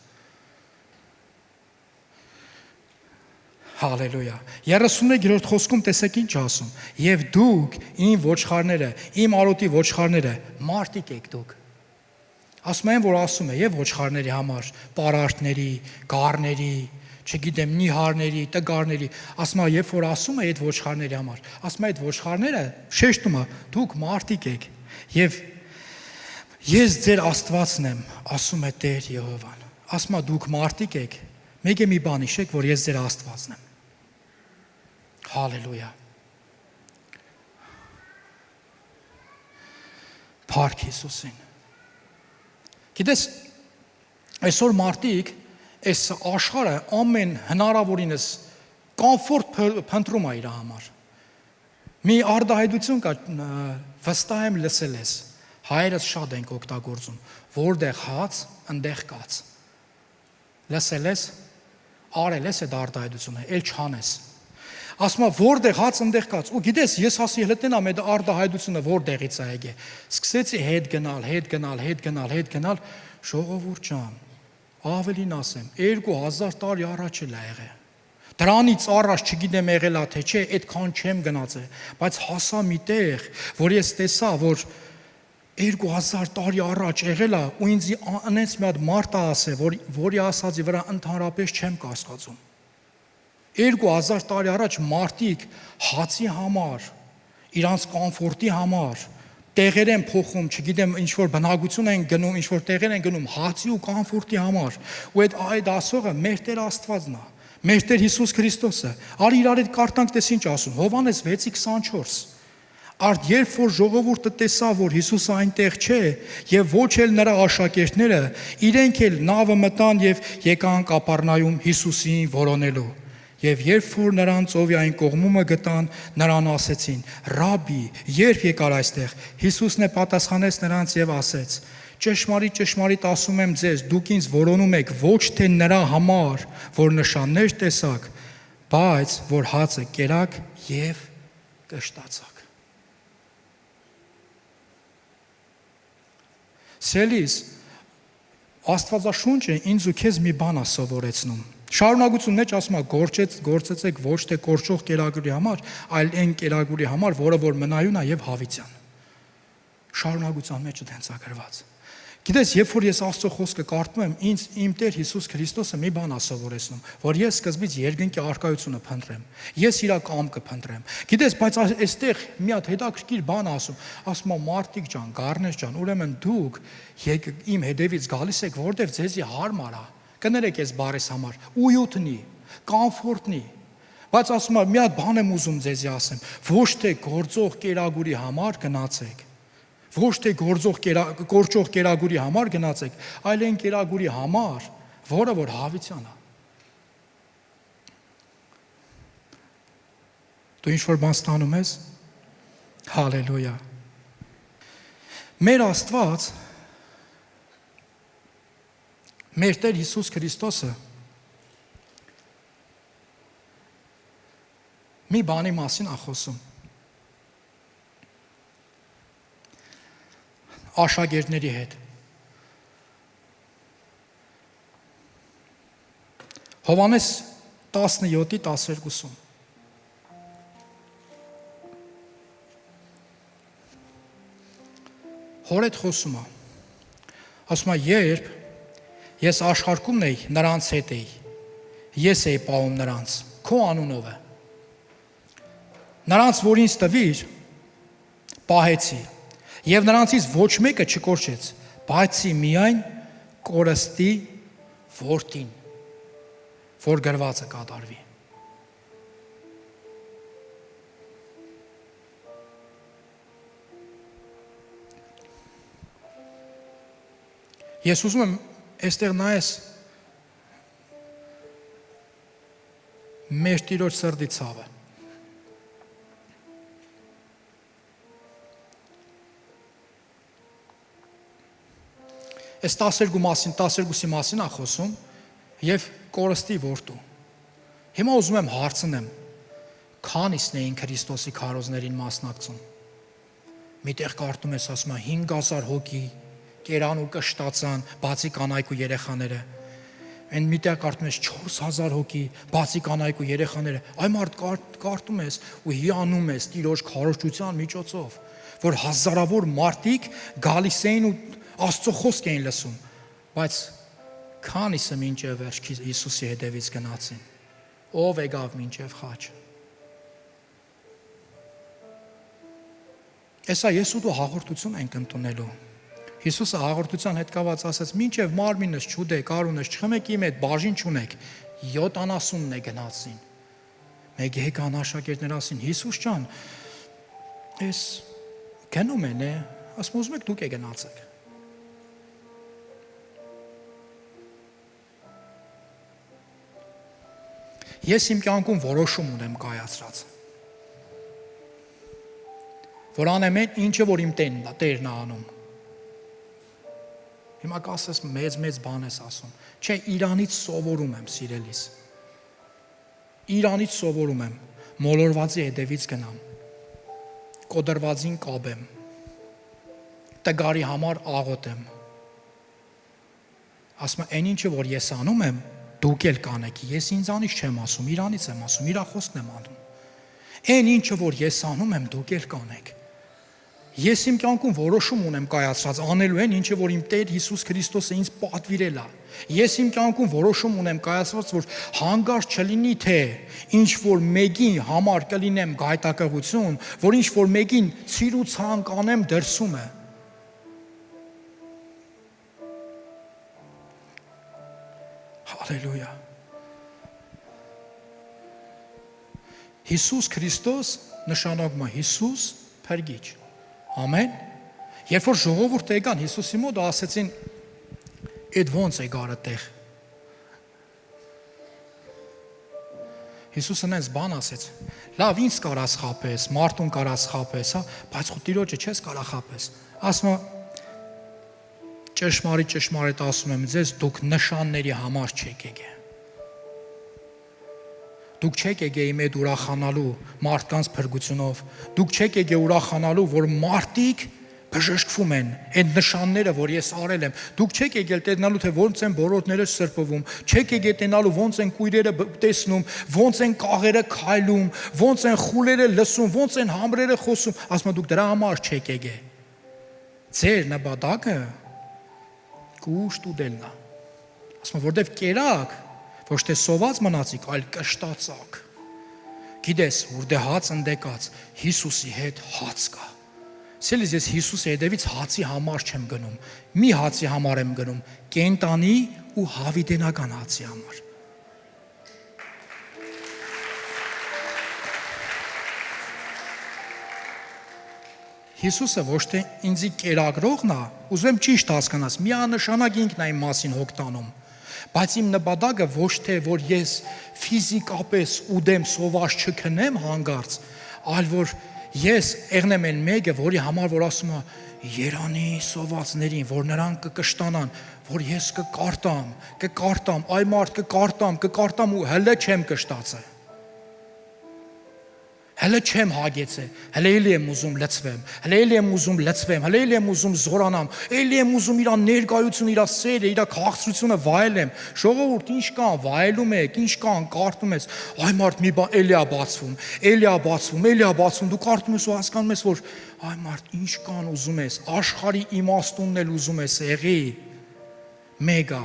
[SPEAKER 2] Հալելույա։ 31-րդ խոսքում տեսեք ինչ ասում։ Եվ դուք իմ ոչխարները, իմ արոտի ոչխարները, մարտիկ եք դուք։ Ասում են, որ ասում է եւ ոչխարների համար, պարարտների, գառների, չգիտեմ, նիհարների, տգարների, ասում է, երբ որ ասում է այդ ոչխարների համար, ասում է այդ ոչխարները շեշտում է, դուք մարտիկ եք եւ ես ձեր Աստվածն եմ, ասում է Տեր Եհովան։ Ասում է դուք մարտիկ եք, մեկ է մի բան հիշեք, որ ես ձեր Աստվածն եմ։ Հալելույա։ Փառք Հիսուսին։ Գիտես, այսօր մարդիկ այս աշխարհը ամեն հնարավորինս կոմֆորտ փնտրում է իր համար։ Մի արդահայտություն կա, վստահ եմ լսել ես, հայերս շատ ենք օգտագործում, որտեղ հաց, ընդեղ կաց։ Լսել ես, արել ես այդ արդահայտությունը, ել չանես։ Ասում որտեղ հաց ընդեղ կաց։ Ու գիտես, ես ասի հլտնամ այդ արդահայտությունը որտեղից է եկե։ Սկսեցի հետ գնալ, ժողովուրդ ջան, ավելին ասեմ, 2000 տարի առաջ էլ ա եղել։ Դրանից առաջ չգիտեմ եղել է թե չէ, այդքան չեմ գնացել, բայց հասա մի տեղ, որ ես տեսա, որ 2000 տարի առաջ եղել է ու ինձ անենց մի հատ մարդ ասե, որի ասածի վրա ընդհանրապես չեմ կասկածում։ 2000 տարի առաջ մարդիկ հացի համար, իրանց կոմֆորտի համար տեղեր են փոխում, չգիտեմ, ինչ որ բնակություն են գնում, ինչ որ տեղեր են գնում հացի ու կոմֆորտի համար։ Ու այդ ասողը մեր Տեր Աստվածն է, մեր Տեր Հիսուս Քրիստոսը։ Արի իրար հետ կարդանք, տես ինչ ասում։ Հովհաննես 6:24։ Արդ երբ որ ժողովուրդը տեսավ, որ Հիսուսը այնտեղ չէ, եւ ոչ էլ նրա աշակերտները, իրենք էլ նավը մտան եւ եկան Կապառնայում Հիսուսին որոնելու։ Եվ երբ որ նրան ծովի այն կողմումը գտան, նրան ասեցին. «Ռաբբի, երբ եկար այստեղ»։ Հիսուսն է պատասխանեց նրանց եւ ասեց. «Ճշմարիտ, ճշմարիտ ասում եմ ձեզ, դուք ինձ որոնում եք ոչ թե նրա համար, որ նշաններ տեսաք, բայց որ հացը կերաք եւ կշտացաք»։ Սելիս, Աստվածաշունչը ինձ ու քեզ մի բան է սովորեցնում։ Շարունակություն մեջ ասում է գործեցեք ոչ թե կորչող կերակուրի համար, այլ այն կերակուրի համար, որը որ մնայուն է եւ հավիտյան։ Շարունակության մեջ դենց է գրված։ Գիտես, երբ որ ես Աստծո խոսքը կարդում եմ, ինձ իմ Տեր Հիսուս Քրիստոսը մի բան է սովորեցնում, որ ես սկզբից երկնքի առկայությունը փնտրեմ։ Ես իր կամքը փնտրեմ։ Գիտես, բայց այստեղ մի հատ հետաքրքիր բան ասում է մարդիկ ջան, գառներ ջան, ուրեմն դուք իմ հետևից գալիս եք, որտեվ ձեզի հարմար է։ Կներեք ես բարես համար, ույուտնի, կոմֆորտնի, բայց ասում եմ, մի հատ բան եմ ուզում ձեզի ասեմ, ոչ թե գործող կերակուրի համար գնացեք, ոչ թե կորչող կերակուրի համար գնացեք, այլ այն կերակուրի համար, որը որ հավիտյան է։ Դու ինչ-որ բան ստանում ես։ Հալելույա։ Մեր Աստված, մեր Տեր Հիսուս Քրիստոսը մի բանի մասին է խոսում։ Աշակերտների հետ։ Հովհաննես 17:12-ում։ Հորդ խոսում է։ Ասում է, երբ ես աշխարհում էի, նրանց հետ էի։ Ես էի պահում նրանց, քո անունով է։ Նրանց, որ ինձ տվիր, պահեցի։ Եվ նրանցից ոչ մեկը չկորչեց, բացի միայն կորստի որդին, որ գրվածը կատարվի։ Ես ուզում եմ այստեղ նայես մեր Տիրոջ սրտի ցավը։ Այս 12-ի մասին է խոսում եւ կորստի որդու։ Հիմա ուզում եմ հարցնեմ, քանիսն էին Քրիստոսի քարոզներին մասնակցում։ Միտեղ կարդում ես, ասում է 5000 հոգի կերան ու կշտացան, բացի կանայք ու երեխաները։ Այն միտեղ կարդում ես 4000 հոգի, բացի կանայք ու երեխաները։ Այ մարդ կարդում ես ու հիանում ես Տիրոջ քարոզչության միջոցով, որ հազարավոր մարդիկ գալիս էին ու Աստծո խոսք էին լսում, բայց քանիսը մինչև վերջ Հիսուսի հետևից գնացին։ Ով եկավ մինչև խաչը։ Էսա ես ու դու հաղորդություն ենք ընդունելու։ Հիսուսը հաղորդության հետ կապված ասաց. «Մինչև մարմինս չուդեք, արունս չխմեք, իմ հետ բաժին չունեք»։ 70-ն է գնացին։ Մեկ եկան աշակերտներ ասին. «Հիսուս ջան, ես գնում են է, ասում ուզում եք դուք է գնացեք»։ Ես իմ կյանքում որոշում ունեմ կայացրած, որ անեմ այն ինչը, որ իմ Տերն է անում։ Հիմա կասես մեծ բան ես ասում։ Չէ, Իրանից սովորում եմ, սիրելիս։ Իրանից սովորում եմ, մոլորվածի հետևից գնամ, կոդրվածին կաբեմ, տգարի համար աղոթեմ։ Ասում եմ, այն ինչը, որ ես անում եմ, դուք էլ կանեք, ես ինձանից չեմ ասում, Իրանից եմ ասում, իր խոսքն եմ անում։ Այն ինչը, որ ես անում եմ, դուք էլ կանեք։ Ես իմ կյանքում որոշում ունեմ կայացրած անելու այն, ինչը որ իմ Տեր Հիսուս Քրիստոսը ինձ պատվիրել է։ Ես իմ կյանքում որոշում ունեմ կայացրած, որ հանգարց չլինի թե ինչ որ մեկին համար կլինեմ գայթակղություն, որ ինչ որ մեկին ցիրուցանք անեմ դրսում է։ Հալելույա։ Հիսուս Քրիստոս նշանակում է Հիսուս փրկիչ։ Ամեն։ Երբ որ ժողովուրդը եկան Հիսուսի մոտ, ասեցին. «Այդ ոնց է գարը տեղ»։ Հիսուսը նենց բան ասեց. «Լավ, ինձ կարաս խաբես, մարդուն կարաս խաբես, հա, բայց խո Տիրոջը չես կարա խաբես»։ Ասում է. «Ճշմարիտ ասում եմ ձեզ, դուք նշանների համար չեք եկել։ Դուք չեք եկել իմ հետ ուրախանալու մարդկանց փրկությունով, դուք չեք եկել ուրախանալու, որ մարդիկ բժշկվում են, այդ նշանները, որ ես արել եմ, դուք չեք եկել տեսնալու, թե ոնց են բորոտները սրբվում, չեք եկել տեսնալու, ոնց են կույրերը տեսնում, ոնց են կաղերը քայլում, ոնց են խուլերը լսում, ոնց են համրերը խոսում, ասում եմ դուք դրա համար չեք եկել։ Ձեր նպատակը կուշտ ուտելն է։ Ասում եմ, որտեվ կերակ ոչ թե սոված մնացիք, այլ կշտացակ։ Գիտես, որ դե հաց ընդեկած, Հիսուսի հետ հաց կա։ Սելիս ես Հիսուսի հետևից հացի համար չեմ գնում, մի հացի համար եմ գնում, կենտանի ու հավիտենական հացի համար։ Հիսուսը ոչ թե ինձի կերակրողն է, ուզում եմ ճիշտ հասկանաս, միանշանակ ինքն է իմ մասին հոգ տանում։ Բայց իմ նպատակը ոչ թե որ ես ֆիզիկապես ուդեմ սոված չքնեմ հանգարց, այլ որ ես եղնեմ այն մեկը, որի համար որ ասում է Երանի սովածներին, որ նրանք կկշտանան, որ ես կկարտամ, այ մարդ կկարտամ ու հələ չեմ կշտացել։ Հələ չեմ հագեցել, հələ էլի եմ ուզում լցվեմ, հələ էլի եմ ուզում լցվեմ, հələ էլի եմ ուզում զորանամ, էլի եմ ուզում իր ներկայությունը, իր սերը, իր քաղցրությունը վայելեմ։ Ժողովուրդ ինչ կան, վայելում եք, ինչ կան, կարդում ես, այ մարդ մի բան էլի է բացվում, դու կարդում ես ու հասկանում ես, որ այ մարդ ինչ կան ուզում ես, աշխարհի իմաստունն էլ ուզում ես եղի։ Մեգա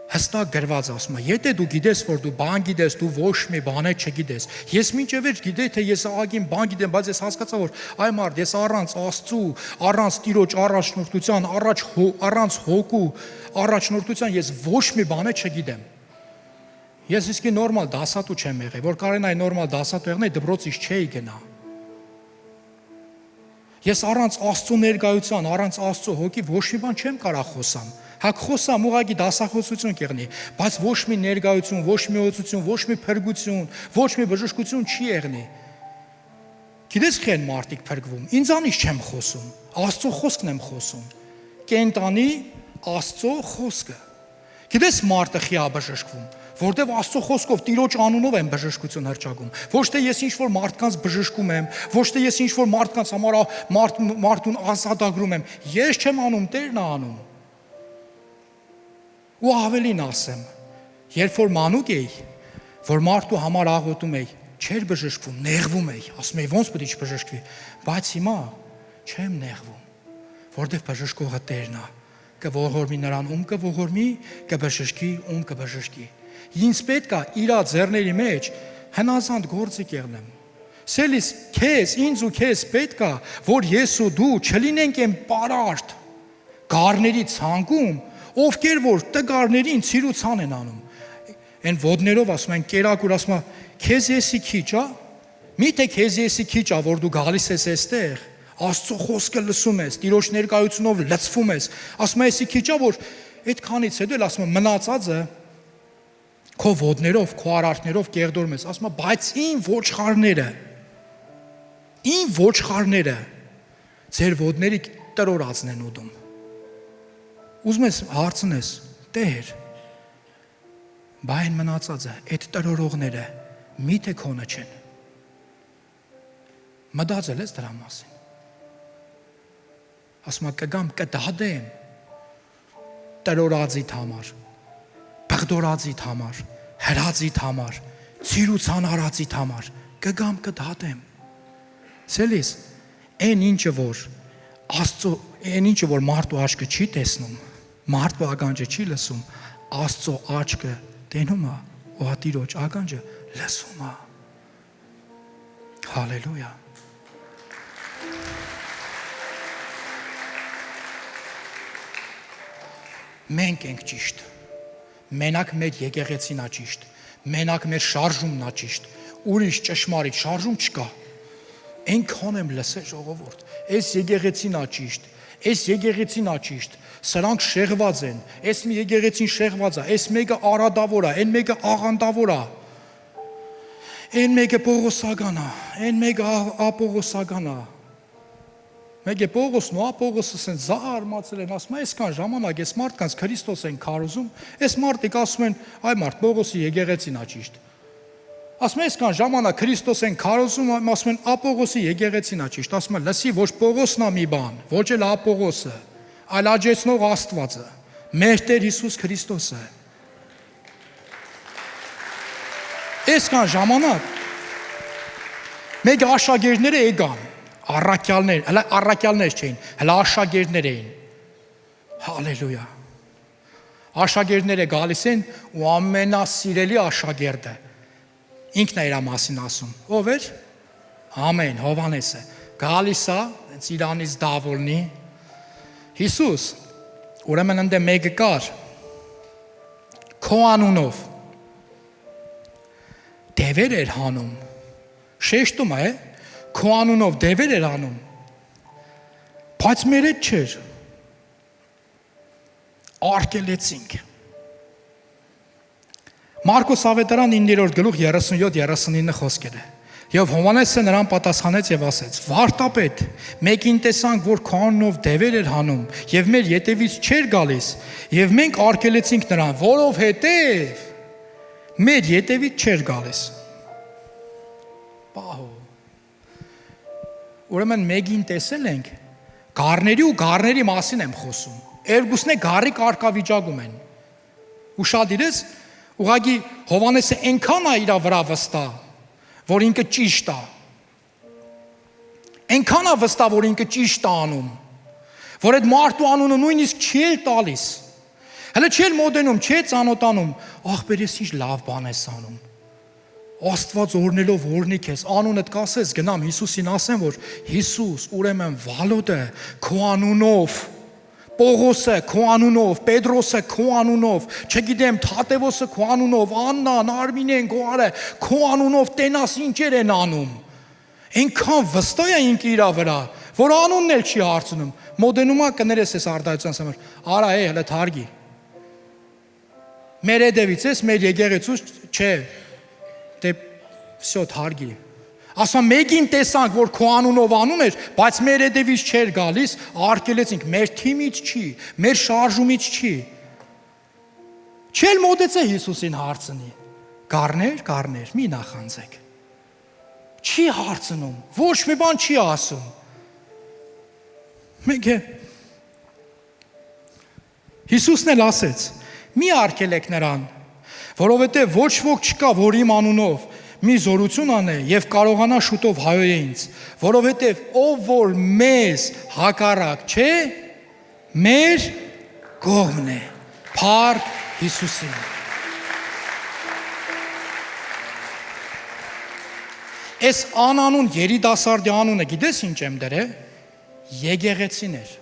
[SPEAKER 2] հստակ գրված ասում է, եթե դու գիտես, որ դու բան գիտես, դու ոչ մի բան չգիտես։ Ես մինչև վերջ գիտեի, թե ես աղագին բան գիտեմ, բայց ես հասկացա, որ այ մարդ, ես առանց Աստծու, առանց Տիրոջ առաջնորդության, առանց հոգու առաջնորդության ես ոչ մի բան չգիտեմ։ Ես իսկի նորմալ դասատու չեմ եղել, որ կարենայի նորմալ դասատու եղնել, դպրոցից չէի գնա։ Ես առանց Աստծու ներկայության, առանց Աստծու հոգի ոչ մի բան չեմ կարող խոսամ։ Հակ խոսամ ուղղակի դասախոսություն կեղնի, բայց ոչ մի ներկայություն, ոչ մի օծություն, ոչ մի փրկություն, ոչ մի բժշկություն չի եղնի։ Գիտես խեն մարդիկ փրկվում, ինձանից չեմ խոսում, Աստծո խոսքն եմ խոսում։ Կենտանի Աստծո խոսքը։ Գիտես մարդը խիա բժշկվում, որտեվ Աստծո խոսքով Տիրոջ անունով եմ բժշկություն հրճակում։ Ոչ թե ես ինչ-որ մարդկանց բժշկում եմ, ոչ թե ես ինչ-որ մարդկանց համար մարդուն ազատագրում եմ։ Ես չեմ անում, Տերն է անում։ Ու ավելին ասեմ, երբ որ մանուկ էի, որ մարդու համար աղոթում էի, չէր բժշկվում, նեղվում էի, ասում էի ոնց պետք է չբժշկվի, բայց հիմա չեմ նեղվում, որտեղ բժշկողը Տերն է, կողորմի նրան ում կողորմի, կբժշկի ում կբժշկի։ Ինձ պետք է իր ձեռների մեջ հնազանդ գործիք եղնեմ։ Սելիս քեզ, ինձ ու քեզ պետք է, որ ես ու դու չլինենք այն պարարտ գառների ցանկում, ովքեր որ տգարներին ցիրուցան են անում։ Այն ոդներով ասում են կերակուր, ասում է քեզ եսի քիչ, հա։ Միթե քեզ եսի քիչ, ա որ դու գալիս ես այստեղ, Աստծո խոսքը լսում ես, Տիրոջ ներկայությունով լցվում ես, ասում է եսի քիչ, ա որ այդքանից հետո էլ ասում է մնացածը Քո ոտներով, քո արարքներով կեղդորում ես, ասում է, բայց իմ ոչխարները ձեր ոտների տրորածն են ուտում։ Ուզում ես հարցնես, Տեր, բայն մնացածը, այդ տրորողները միթե քոնը չեն։ Մտածել ես դրա մասին։ Ասում է, կգամ կդադեմ տրորածիդ համար, բղդորածիդ համար, հրածիդ համար, ցիրուցան արածիդ համար, կգամ կդադեմ։ Սելիս, այն ինչը որ Աստծո, այն ինչը որ մարդու աչքը չի տեսնում, մարդու ականջը չի լսում, Աստծո աչքը տենում է, ու Տիրոջ ականջը լսում է։ Հալելույա։ Մենք ենք ճիշտ, մենակ մեր եկեղեցին է ճիշտ, մենակ մեր շարժումն է ճիշտ, ուրիշ ճշմարիտ շարժում չկա։ Այնքան եմ լսել ժողովուրդ, այս եկեղեցին է ճիշտ, այս եկեղեցին է ճիշտ, սրանք շեղված են, այս մի եկեղեցին շեղված է, այս մեկը արադավոր է, այն մեկը աղանդավոր է, այն մեկը Պողոսական է, այն մեկը ապողոսական է։ Մեկը Պողոսն ու Ապողոսը ասեն զարմացել են, ասում են, այսքան ժամանակ այս մարդկանց Քրիստոս են քարոզում, այս մարդիկ ասում են, այ մարդ Պողոսի եկեղեցին է ճիշտ։ Ասում են, այսքան ժամանակ Քրիստոս են քարոզում, ասում են Ապողոսի եկեղեցին է ճիշտ, ասում են, լսի, ոչ Պողոսն է մի բան, ոչ էլ Ապողոսը, այլ աջեցնող Աստվածը, մեր Տեր Հիսուս Քրիստոսը։ Այսքան ժամանակ մեկ աշակերտները եկան, առաքյալներ, հələ առաքյալներ չէին, հələ աշակերտներ էին։ Հալելույա։ Աշակերտները գալիս են ու ամենասիրելի աշակերտը ինքն է իր մասին ասում։ Ով էր? Ամեն, Հովհաննեսը։ Գալիս է, հենց իրանից դավորնի։ Հիսուս, ուրեմն ընդ մեկը կար, քո անունով դևեր էր հանում, շեշտում է, քո անունով դևեր էր անում, բայց մեր հետ չէր, արկելեցինք։ Մարկոս ավետարան 9-րդ գլուխ 37-39 խոսքերը։ Եվ Հովհաննեսը նրան պատասխանեց եւ ասեց. Վարտապետ, մեկին տեսանք, որ քո անունով դևեր էր հանում, եւ մեր ետևից չէր գալիս, եւ մենք արկելեցինք նրան, որովհետեւ մեր ետևից չէր գալիս։ Պահո։ Ուրեմն մեկին տեսել ենք, գառների ու գառների մասին եմ խոսում։ Երկուսն է գառի կարգավիճակում են։ Ուշադիրես, ուղղակի Հովհաննեսը այնքան է իր վրա վստահ, որ ինքը ճիշտ է։ Այնքան է վստահ, որ ինքը ճիշտ է անում, որ այդ մարդու անունը նույնիսկ չի էլ տալիս։ Հələ չի էլ մոդենում, չի ծանոթանում, ախպեր ես ինչ լավ բան ես անում։ Աստված օրնելով օրնիկ ես, անունդ կասես, գնամ Հիսուսին ասեմ, որ Հիսուս, ուրեմն Վալոդը քո անունով, Պողոսը քո անունով, Պետրոսը քո անունով, չգիտեմ, Թատևոսը քո անունով, Աննան, Արմինեն, Գոհարը քո անունով տենաս ինչեր են անում։ Այնքան վստահ է ինքը իր վրա, որ անունն էլ չի հարցնում։ Մոդենումա կներես ես արդայության համար։ Արա, հələ թարգի։ Մեր edevից ես, մեր եկեղեցուց չէ։ Դե всё թարգի։ Ասա մեկին տեսանք, որ քո անունով անում էր, բայց մեր edevից չէր գալիս, արկելեցինք, մեր թիմից չի, մեր շարժումից չի։ Չել մոտեցե Հիսուսին հարցնի։ Գառներ, մի նախանձեք։ Չի հարցնում, ոչ մի բան չի ասում։ Մեկ է Հիսուսն էլ ասեց. մի արկելեք նրան, որովհետև ոչ ոք չկա, որ իմ անունով մի զորություն անե եւ կարողանա շուտով հայոյե ինձ, որովհետև ով որ մեզ հակառակ չէ, մեր կողմն է, փառք Հիսուսին։ Այս անանուն երիտասարդի անունը գիտես ինչ եմ դրել, եկեղեցիներ։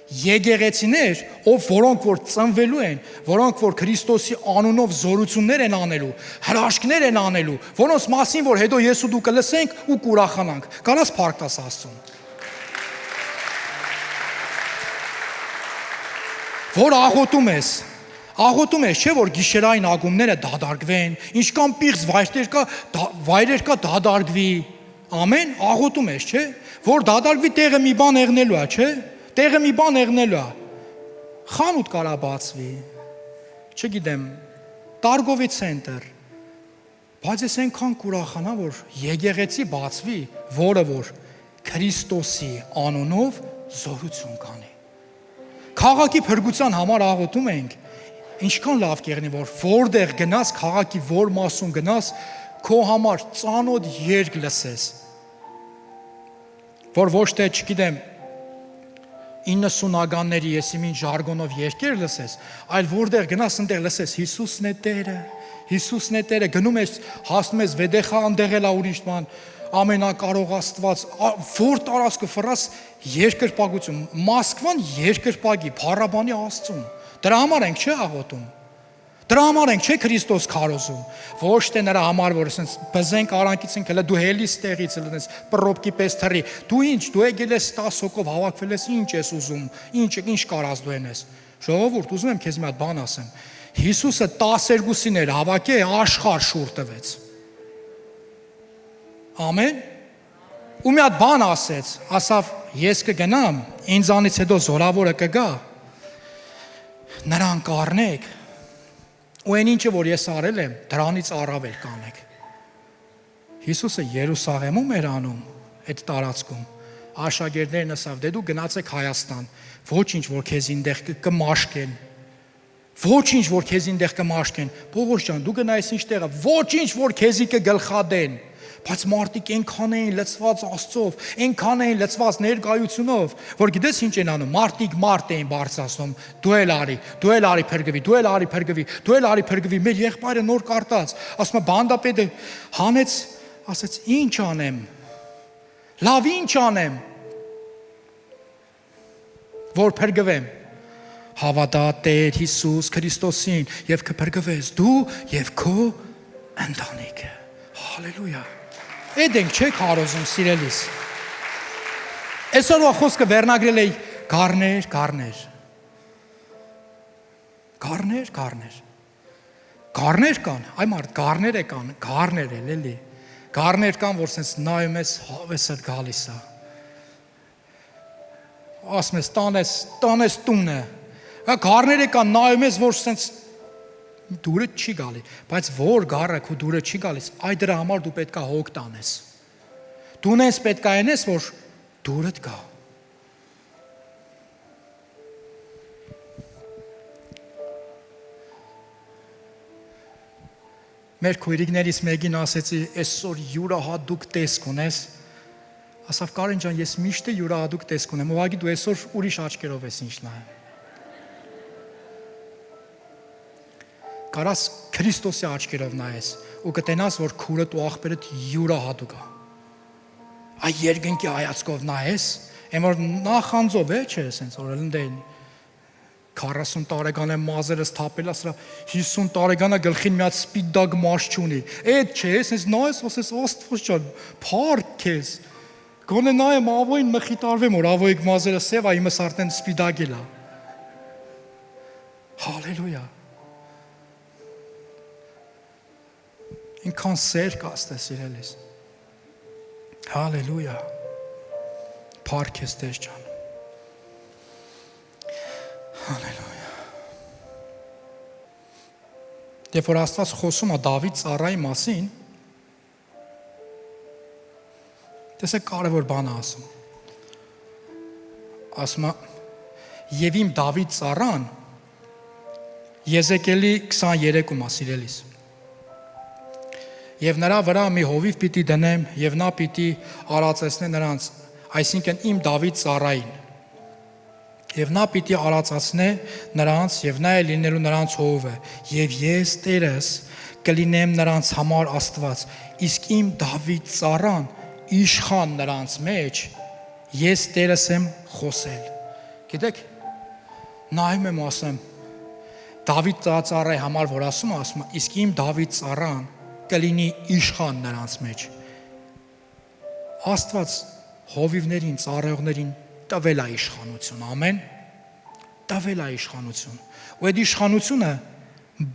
[SPEAKER 2] Եկեղեցիներ, որոնք որ ծնվելու են, որոնք որ Քրիստոսի անունով զորություններ են անելու, հրաշքներ են անելու, որոնց մասին որ հետո ես ու դու կլսենք ու կուրախանանք։ Կարաս փառք տաս Աստծուն։ Որ աղոթում ես, Աղոթում ես, չէ՞ որ գիշերային ակումբները դադարգվեն, ինչքան պիղծ վայրեր կա դադարգվի։ Ամեն, աղոթում ես, չէ՞, որ դադարգվի տեղը մի բան եղնելու է, չէ՞։ Տեղը մի բան եղնելու է։ Խանութ կարա բացվի։ Չգիտեմ, Տարգովի ցենտր։ Բայց ես այնքան կուրախանա, որ եկեղեցի բացվի, որը որ Քրիստոսի անունով զորություն կանի։ Քաղաքի փրկության համար աղոթում ենք, ինչքան լավ կեղնի, որ որտեղ գնաս, քաղաքի որ մասում գնաս, քո համար ծանոթ երգ լսես։ Որ ոչ թե, չգիտեմ, 90-ականների եսիմին ժարգոնով երկեր լսես, այլ որտեղ գնաս, այնտեղ լսես Հիսուսն է Տերը, Հիսուսն է Տերը, գնում ես, հասնում ես Վեդեխա, այնտեղ էլ ուրիշ բան, ամենակարող Աստված, որ տարածքը ֆրաս երկրպագություն, Մոսկվան երկրպագի, Փառաբանի Աստծուն։ Դրա համար ենք չէ աղոթում։ Դրա համար ենք չէ Քրիստոս քարոզում։ Ոչ թե նրա համար, որ ասենց բզենք արանքից ենք, հələ դու հելիս տեղից լնես, պրոպկի պես թռի։ Դու ինչ, դու եկել ես 10 հոգով հավաքվել ես, ինչ ես ուզում, ինչ կարած դու ենես։ Ժողովուրդ, ուզում եմ քեզ մի հատ բան ասեմ։ Հիսուսը 12-ին էր հավաքի, աշխարհ շուռ տվեց։ Ամեն։ Ու մի հատ բան ասեց, ասավ, ես կգնամ, ինձանից հետո զորավորը կգա։ Նրան կառնեք, ու այն ինչը որ ես արել եմ, դրանից առավել կանեք։ Հիսուսը Երուսաղեմում էր անում, այդ տարածքում։ Աշակերտներն ասավ, դե դու գնացեք Հայաստան, ոչինչ որ քեզ ինտեղ կմաշկեն։ Ոչինչ որ քեզ ինտեղ կմաշկեն։ Պողոս ջան, դու գնայես ինչ տեղը, ոչինչ որ քեզի կգլխադեն։ Բայց մարդիկ այնքան էին լցված Աստծով, այնքան էին լցված ներկայությունով, որ գիտես ինչ են անում, մարդիկ մարդ էին բարձրացնում, դու էլ արի փրկվի, դու էլ արի փրկվի, դու էլ արի փրկվի, մեր եղբայրը նոր կարտած, ասում է բանդապետը հանեց, ասեց ինչ անեմ, լավ ինչ անեմ, որ փրկվեմ, հավատա Տեր Հիսուս Քրիստոսին եւ կփրկվես դու եւ քո ընտանիքը, հալելույա։ Այդ ենք չէ քարոզում սիրելիս։ Այսօրվա խոսքը վերնագրել էի գառներ կան, այ մարդ գառներ կան, գառներ էլ էլի։ Գառներ կան, որ sense նայում ես հավեսդ գալիս է։ Ասում ես տանես տունը։ Գառներ կան, նայում ես, որ sense դուրը չի գալի, բայց որ գառը քո դուրը չի գալիս, այ դրա համար դու պետք է հոգ տանես։ Դու նես պետք է այնես, որ դուրդ գա։ Մեր քույրիկներից մեկին ասեցի, այսօր յուրահատուկ տեսք ունես։ Ասավ Կարեն ջան, ես միշտ յուրահատուկ տեսք ունեմ, ուղղակի դու այսօր ուրիշ աչքերով ես ինչ նայում։ Կարաս Քրիստոսի աչքերով նայես ու կտենաս, որ քուրդ ու աղբերդ յուրահատուկ է։ Այ երկնքի հայացքով նայես, այն որ նախանձով է, չէ, ասենց որ ընդեն 40 տարեկան եմ մազերս թափել, ասրա 50 տարեկանը գլխին մի հատ սպիդակ մաշ չունի։ Այդ չէ, ասենց նայես, ասես Աստված ջան, փառք քեզ։ Գոնե նայեմ ավոյին մխիտարվեմ, որ ավոյիկ մազերը սև է, իմս արդեն սպիդակել է։ Հալելույա։ Ինքան սեր կա Աստծո սիրելիս։ Հալելույա։ Փառք ես Տեր ջան։ Հալելույա։ Երբ որ Աստված խոսում է Դավիթ ծառայի մասին, տեսեք կարևոր բան է ասում։ Ասում է եւ իմ Դավիթ ծառան Եզեկիելի 23-ում է սիրելիս։ Եվ նրա վրա մի հովիվ պիտի դնեմ, եւ նա պիտի արածեցնե նրանց, այսինքն իմ Դավիթ ծառային։ Եվ նա պիտի արածացնե նրանց, եւ նա է լինելու նրանց հովը, եւ ես Տերս կլինեմ նրանց համար Աստված, իսկ իմ Դավիթ ծառան իշխան նրանց մեջ, ես Տերս եմ խոսել։ Գիտեք, նայում եմ ասեմ, Դավիթ ծառայի համար որ ասում է, իսկ իմ Դավիթ ծառան կլինի իշխան նրանց մեջ։ Աստված հովիվներին, ծառայողներին տվել է իշխանություն, ամեն։ տվել է իշխանություն։ Ու այդ իշխանությունը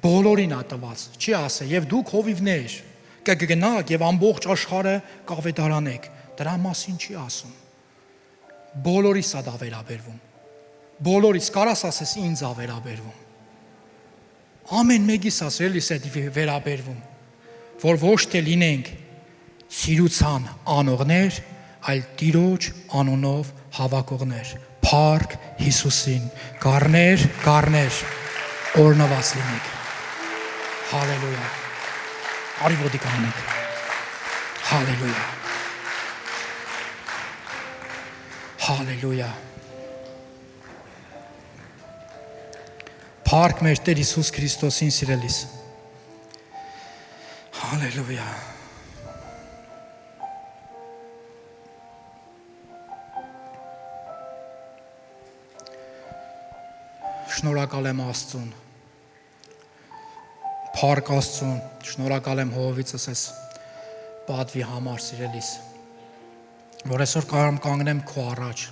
[SPEAKER 2] բոլորին է տված։ Չի ասել, եւ դուք հովիվներ կգնաք եւ ամբողջ աշխարհը կավետարանեք։ Դրա մասին չի ասում։ Բոլորիս է դա վերաբերվում։ Բոլորիս, կարաս ասես ինձ է վերաբերվում։ Ամեն մեկիս ասելիս է վերաբերվում, որ ոչ թե լինենք ցիրուցան անողներ, այլ Տիրոջ անունով հավաքողներ։ Փառք Հիսուսին, գառներ, օրնված լինեք։ Հալելույա։ Արի ոտիկ անենք։ Հալելույա։ Հալելույա։ Փառք մեր Տեր Հիսուս Քրիստոսին սիրելիս։ Հալելույա։ Շնորհակալ եմ Աստծուն։ Փառք Աստծուն, շնորհակալ եմ Հովիվիցս այս պատվի համար սիրելիս, որ այսօր կարող կանգնեմ քո առաջ,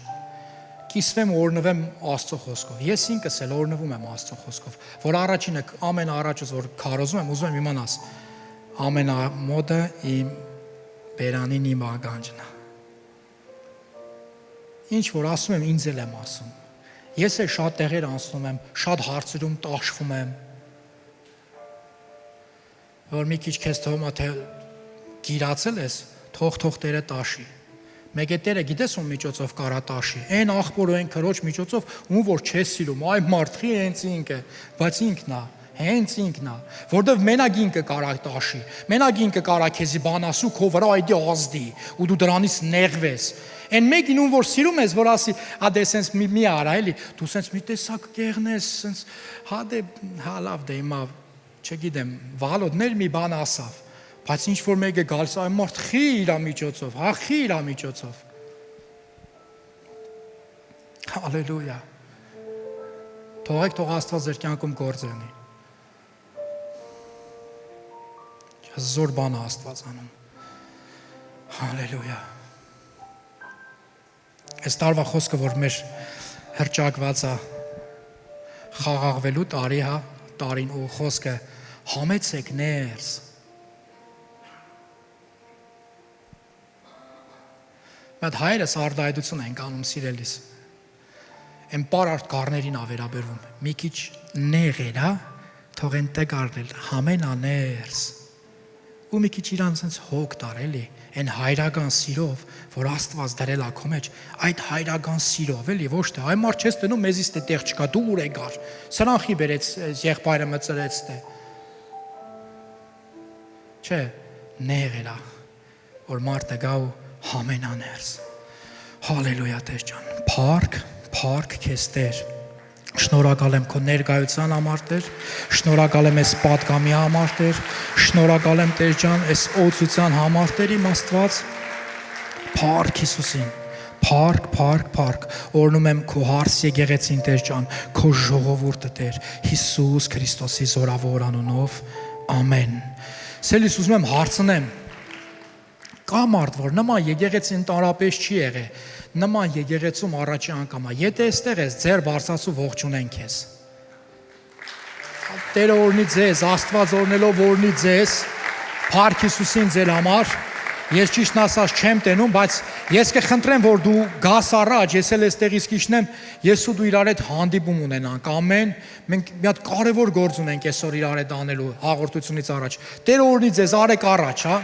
[SPEAKER 2] կիսվեմ օրնվեմ Աստծո խոսքով։ Ես ինքս էլ օրնվում եմ Աստծո խոսքով, որ առաջինը ամենաառաջս որ քարոզում եմ, ուզում եմ իմանաս ամենամոդը իմ բերանին իմ ագանջն է։ Ինչ որ ասում եմ, ինձ էլ եմ ասում։ Ես էլ շատ տեղեր անցնում եմ, շատ հարցերում տաշվում եմ, որ մի քիչ քեզ թվում է թե գիրացել ես, թող Տերը տաշի։ Մեկ է Տերը գիտես ում միջոցով կարա տաշի։ Այն աղբոր ու այն քրոջ միջոցով, ում որ չես սիրում, այ մարդի հենց ինքը, բայց ինքն է, հենց ինքն է, որտեվ մենակ ինքը կարա տաշի։ Մենակ ինքը կարա քեզի բան ասու, քո վրա այդի ազդի, ու դու դրանից նեղվես։ Այն մեկին ում որ սիրում ես, որ ասի, հա դե սենց մի արա էլի, դու սենց մի տեսակ կեղնես, սենց հա դե հա լավ դե հիմա չգիտեմ, վալոդներ մի բան ասավ, բայց ինչ որ մեկը գալիս այ մարդ խի իր միջոցով, հա խի իր միջոցով։ Հալելույա։ Թող Աստված ձեր կյանքում գործ անի։ Հզոր բան է Աստված անում։ Հալելույա։ Այս տարվա խոսքը, որ մեր հրճակված է խաղաղվելու տարին ու խոսքը համեցեք ներս։ Բայց հայերս արդայդություն են կանում սիրելիս։ Այն պարարտ գառներին ա վերաբերվում։ Մի քիչ նեղեր, հա, թող են տեգարնել համենաներս։ Ու մի քիչ իրան sense հոգ տար էլի, այն հայրական սիրով, որ Աստված դրել ա քո մեջ, այդ հայրական սիրով էլի, ոչ թե այ մարդ չես տնում, մեզից դե տեղ չկա, դու ուր եկար։ Սրանխի բերեց եղբայրը մծրեց դե։ Չէ, նեղելա, որ մարդը գա ու համենաներս։ Հալելույա Տեր ջան։ Փառք քեզ Տեր։ Շնորհակալ եմ քո ներկայության համար Տեր, շնորհակալ եմ այս պատգամի համար Տեր, շնորհակալ եմ Տեր ջան այս օծության համար Տեր իմ Աստված։ Փառք Հիսուսին։ Փառք, օրնում եմ քո հարս եկեղեցին Տեր ջան, քո ժողովուրդը Տեր, Հիսուս Քրիստոսի զորավոր անունով, ամեն։ Սելիս ուզում եմ հարցնեմ, կա մարդ, որ նման եկեղեցի ընդհանրապես չի եղել, նման եկեղեցում առաջի անգամ է, եթե այստեղ ես, ձեր բարձրացու ողջունեն քեզ։ Տերը օրհնի ձեզ, Աստված օրհնելով օրհնի ձեզ, Փառք Հիսուսին ձեր համար։ Ես ճիշտն ասած չեմ տենում, բայց ես կխնդրեմ, որ դու գաս առաջ, ես էլ այստեղից կիջնեմ, ես ու դու իրար հետ հանդիպում ունենանք, ամեն, մենք մի հատ կարևոր գործ ունենք այսօր իրար հետ անելու հաղորդությունից առաջ։ Տերը օրհնի ձեզ, արեք առաջ, հա։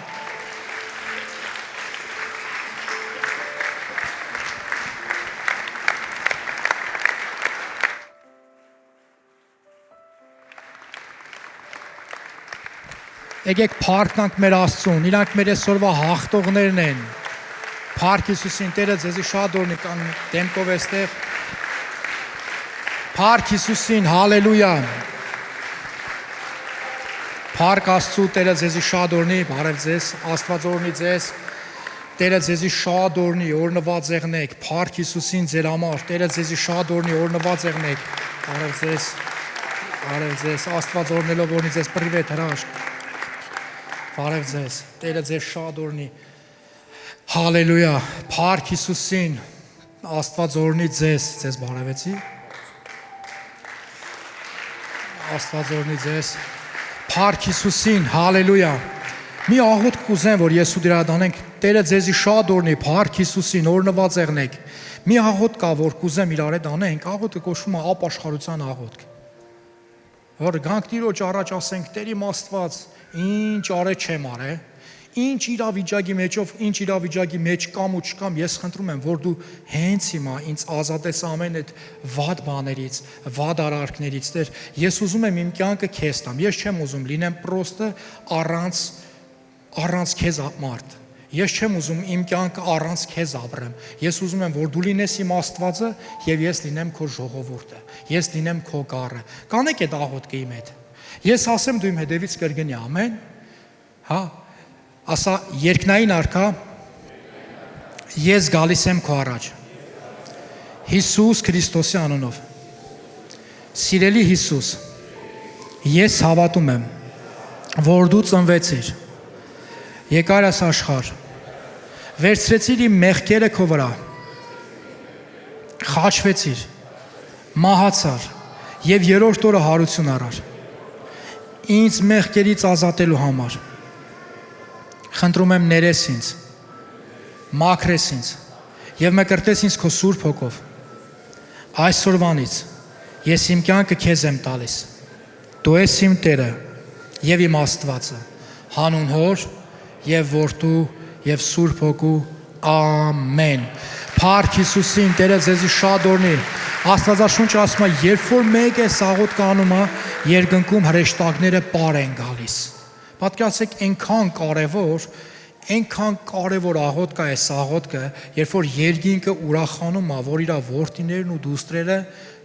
[SPEAKER 2] Եկեք փառքանք մեր Աստծուն, իրանք մեր այսօրվա հաղթողներն են։ Փառք Հիսուսին, Տերը ձեզի շատ օրհնի, կան դեմքով էստեղ։ Փառք Հիսուսին, հալելույա։ Փառք Աստծու, Տերը ձեզի շատ օրհնի, բարև ձեզ, Աստված օրհնի ձեզ։ Տերը ձեզի շատ օրհնի, օրհնված եղնեք։ Փառք Հիսուսին ձեր համար, Տերը ձեզի շատ օրհնի, օրհնված եղնեք։ Բարև ձեզ, Աստված օրհնելով օրհնի ձեզ, պրիվետ հրաշք։ Բարև ձեզ, Տերը ձեզ շատ օրհնի։ Հալելույա, Փառք Հիսուսին, Աստված օրհնի ձեզ բարևեցի։ Աստված օրհնի ձեզ։ Փառք Հիսուսին, հալելույա։ Մի աղոթք կուզեմ, որ ես ու դրա դանենք, Տերը ձեզի շատ օրհնի, փառք Հիսուսին, օրհնված եղնեք։ Մի աղոթք կա, որ կուզեմ իրար հետ անենք, աղոթքը կոչվում է ապաշխարության աղոթք։ Որ գանք Տիրոջ առաջ ասենք, Տեր իմ Աստված, ինչ արել չեմ արել, ինչ իրավիճակի մեջ կամ ու չկամ, ես խնդրում եմ, որ դու հենց հիմա ինձ ազատես ամեն այդ վատ բաներից, վատ արարքներից, Տեր, ես ուզում եմ իմ կյանքը քեզ տամ, ես չեմ ուզում լինեմ պրոստը առանց քեզ մարդ, ես չեմ ուզում իմ կյանքը առանց քեզ ապրեմ, ես ուզում եմ, որ դու լինես իմ Աստվածը և ես լինեմ քո ժողովուրդը, ես լինեմ քո գառը, կանեք այդ աղոթքը իմ հետ, ես ասեմ դու իմ հետևից կրկնի, ամեն, հա, ասա երկնային արքա, ես գալիս եմ քո առաջ, Հիսուս Քրիստոսի անունով, սիրելի Հիսուս, ես հավատում եմ, որ դու ծնվեցիր, եկար այս աշխարհ, վերցրեցիր իմ մեղքերը քո վրա, խաչվեցիր, մահացար և երրորդ օրը հարություն առար, ինձ մեղքերից ազատելու համար, խնդրում եմ ներես ինձ, մաքրես ինձ և մկրտես ինձ քո Սուրբ Հոգով, այսօրվանից ես իմ կյանքը քեզ եմ տալիս, դու ես իմ Տերը և իմ Աստվածը, հանուն Հոր և Որդու և Սուրբ Հոգու, ամեն, փառք Հիսուսին, Տերը ձեզի շատ օրհնի, Աստվածաշունչը ասում է, երբ որ մեկ էս աղոթքը անում է, երկնքում հրեշտակները պար են գալիս, պատկերացրեք այնքան կարևոր աղոթք է այս աղոթքը, երբ որ երկինքը ուրախանում է, որ իր որդիներն ու դուստրերը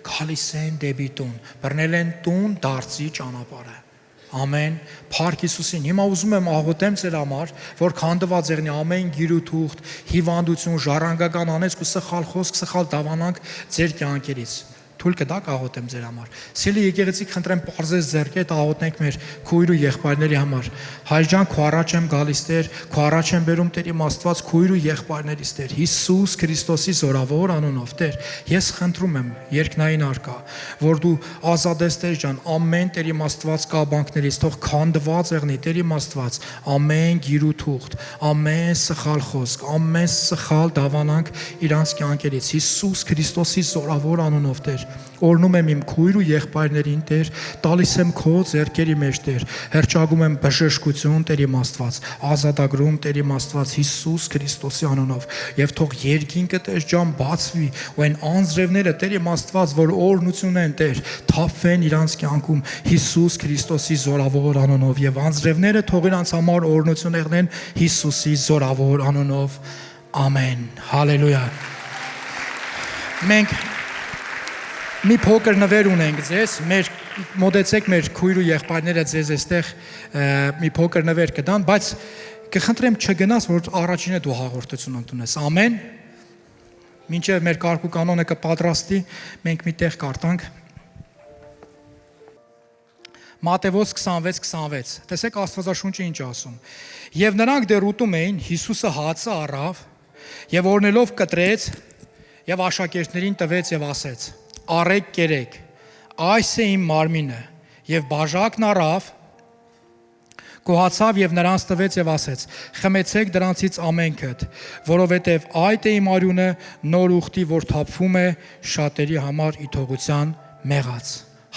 [SPEAKER 2] գալիս են դեպի տուն, բռնել են տուն դարձի ճանապարհը, ամեն, փառք Հիսուսին, հիմա ուզում եմ աղոթեմ ձեր համար, որ քանդված եղնի ամեն գիրութուղթ, հիվանդություն, ժառանգական անեծք ու սխալ խոսք, սխալ դավանանք ձեր կյանքերից, թույլ կտաք աղոթեմ ձեր համար, սիրելի եկեղեցի խնդրեմ պարզես ձեռքդ աղոթենք մեր քույր ու եղբայրների համար, Հայր ջան, քո առաջ եմ գալիս Տեր, քո առաջ եմ բերում Տեր իմ Աստված քույր ու եղբայրներիս Տեր, Հիսուս Քրիստոսի զորավոր անունով Տեր, ես խնդրում եմ երկնային արքա, որ դու ազատես Տեր ջան, ամեն Տեր իմ Աստված կաբանքներից, թող քանդված եղնի Տեր իմ Աստված, ամեն գիրութուղթ, ամեն սխալ խոսք, ամեն սխալ դավանանք իրանց կյանքերից, Հիսուս Քրիստոսի զորավոր անունով Տեր, օրհնում եմ իմ քույր ու եղբայրներին Տեր, տալիս եմ քո ձեռքերի մեջ Տեր, հրճագում եմ բժշկություն Տեր իմ Աստված, ազատագրում Տեր իմ Աստված Հիսուս Քրիստոսի անունով, եւ թող երկինքը Տեր ջան բացվի, ու այն անձրևները Տեր իմ Աստված, որ օրհնություն են Տեր, թափվեն իրանց կյանքում Հիսուս Քրիստոսի զորավոր անունով, եւ անձրևները թող իրանց համար օրհնություն եղնեն Հիսուսի զորավոր անունով, ամեն, հալելույա։ Մենք մի փոքր նվեր ունենք ձեզ, մոտեցեք մեր քույր ու եղբայրները ձեզ այստեղ մի փոքր նվեր կտան, բայց կխնդրեմ չգնաս, որ առաջինը դու հաղորդություն ընդունես, ամեն, մինչև մեր կարգ ու կանոնը կպատրաստի, մենք մի տեղ կարդանք, Մատթեոս 26:26, տեսեք Աստվածաշունչը ինչ ասում, և նրանք դեռ ուտում էին, Հիսուսը հացը առավ, և օրհնելով կտրեց, և աշակերտներին տվեց և ասեց, առեք կերեք, այս է իմ մարմինը, և բաժակն առավ, գոհացավ և նրանց տվեց և ասեց, խմեցեք դրանցից ամենքդ, որովհետև այդ է իմ արյունը նոր ուխտի, որ թափվում է շատերի համար ի թողության մեղաց,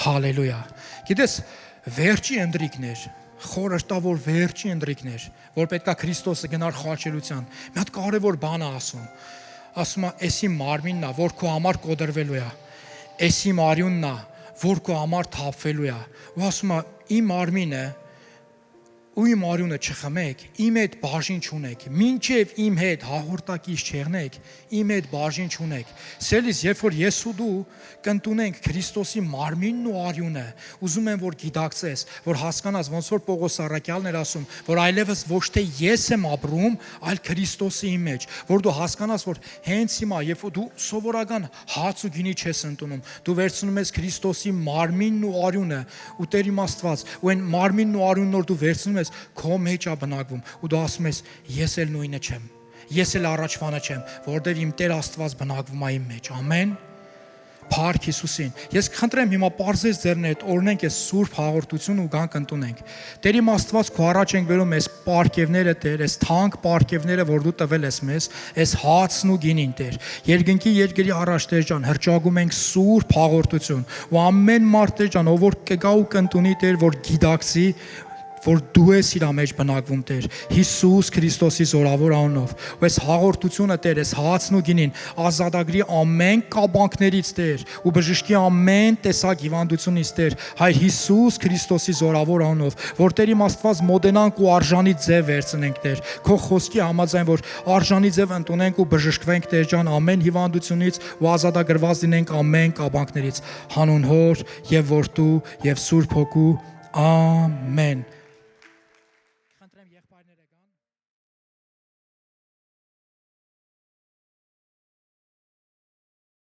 [SPEAKER 2] հալելույա, գիտես, վերջի ընտրիկներ, խորհրդավոր վերջի ընտրիկներ, որ պետք է Քրիստոսը գնար խաչելության, մի հատ կարևոր բան է ասում է, էս իմ մարմինն է, որ քո համար կոտրվելու է, էս իմ արյունն է, որ քո համար թափվելու է, ու ասում է, իմ մարմինը ու իմ արյունը չխմեք, իմ հետ բաժին չունեք, մինչև իմ հետ հաղորդակից չեղնեք, իմ հետ բաժին չունեք, սելիս, երբ որ ես ու դու կընդունենք Քրիստոսի մարմինն ու արյունը, ուզում եմ, որ գիտակցես, որ հասկանաս, ոնց որ Պողոս առաքյալն էր ասում, որ այլևս ոչ թե ես եմ ապրում, այլ Քրիստոսը իմ մեջ, որ դու հասկանաս, որ հենց հիմա, երբ որ դու սովորական հաց ու գինի չես ընդունում, դու վերցնում ես Քրիստոսի մարմինն ու արյունը, ու Տեր իմ Աստված, ու այն մարմինն ու արյունն որ դու վերցնում ես քո մեջ է բնակվում ու դու ասում ես ես էլ նույնը չեմ, ես էլ առաջվանը չեմ, որովհետև իմ Տեր Աստված բնակվում է իմ մեջ, ամեն, Փառք Հիսուսին։ Ես կխնդրեմ հիմա պարզես ձեռն հետ օրնենք այս սուրբ հաղորդություն ու գանք ընտունենք։ Տեր իմ Աստված, քո առաջ ենք բերում այս պարգևները, Տեր, այս թանկ պարգևները, որ դու տվել ես մեզ, այս հացն ու գինին, Տեր։ Երկնքի երկրի առաջ, Տեր ջան, հրճագում ենք սուրբ հաղորդություն։ Ու ամեն մարդ, Տեր ջան, ով որ կգա ու կընտունի, Տեր, որ գիտակցի, որ դու ես իր մեջ բնակվում, Տեր, Հիսուս Քրիստոսի զորավոր անունով։ Ու այս հաղորդությունը, Տեր, այս հացն ու գինին ազատագրի ամեն կաբանքներից, Տեր, ու բժշկի ամեն տեսակ հիվանդությունից, Տեր, Հայր Հիսուս Քրիստոսի զորավոր անունով, որ Տեր իմ Աստված մոդենանք ու արժանի ձև վերցնենք, Տեր, քո խոսքի համաձայն, որ արժանի ձև ընդունենք ու բժշկվենք, Տեր ջան, ամեն հիվանդությունից ու ազատագրված լինենք ամեն կաբանքներից։ Հանուն Հոր եւ Որդու եւ Սուրբ Հոգու։ Ամեն։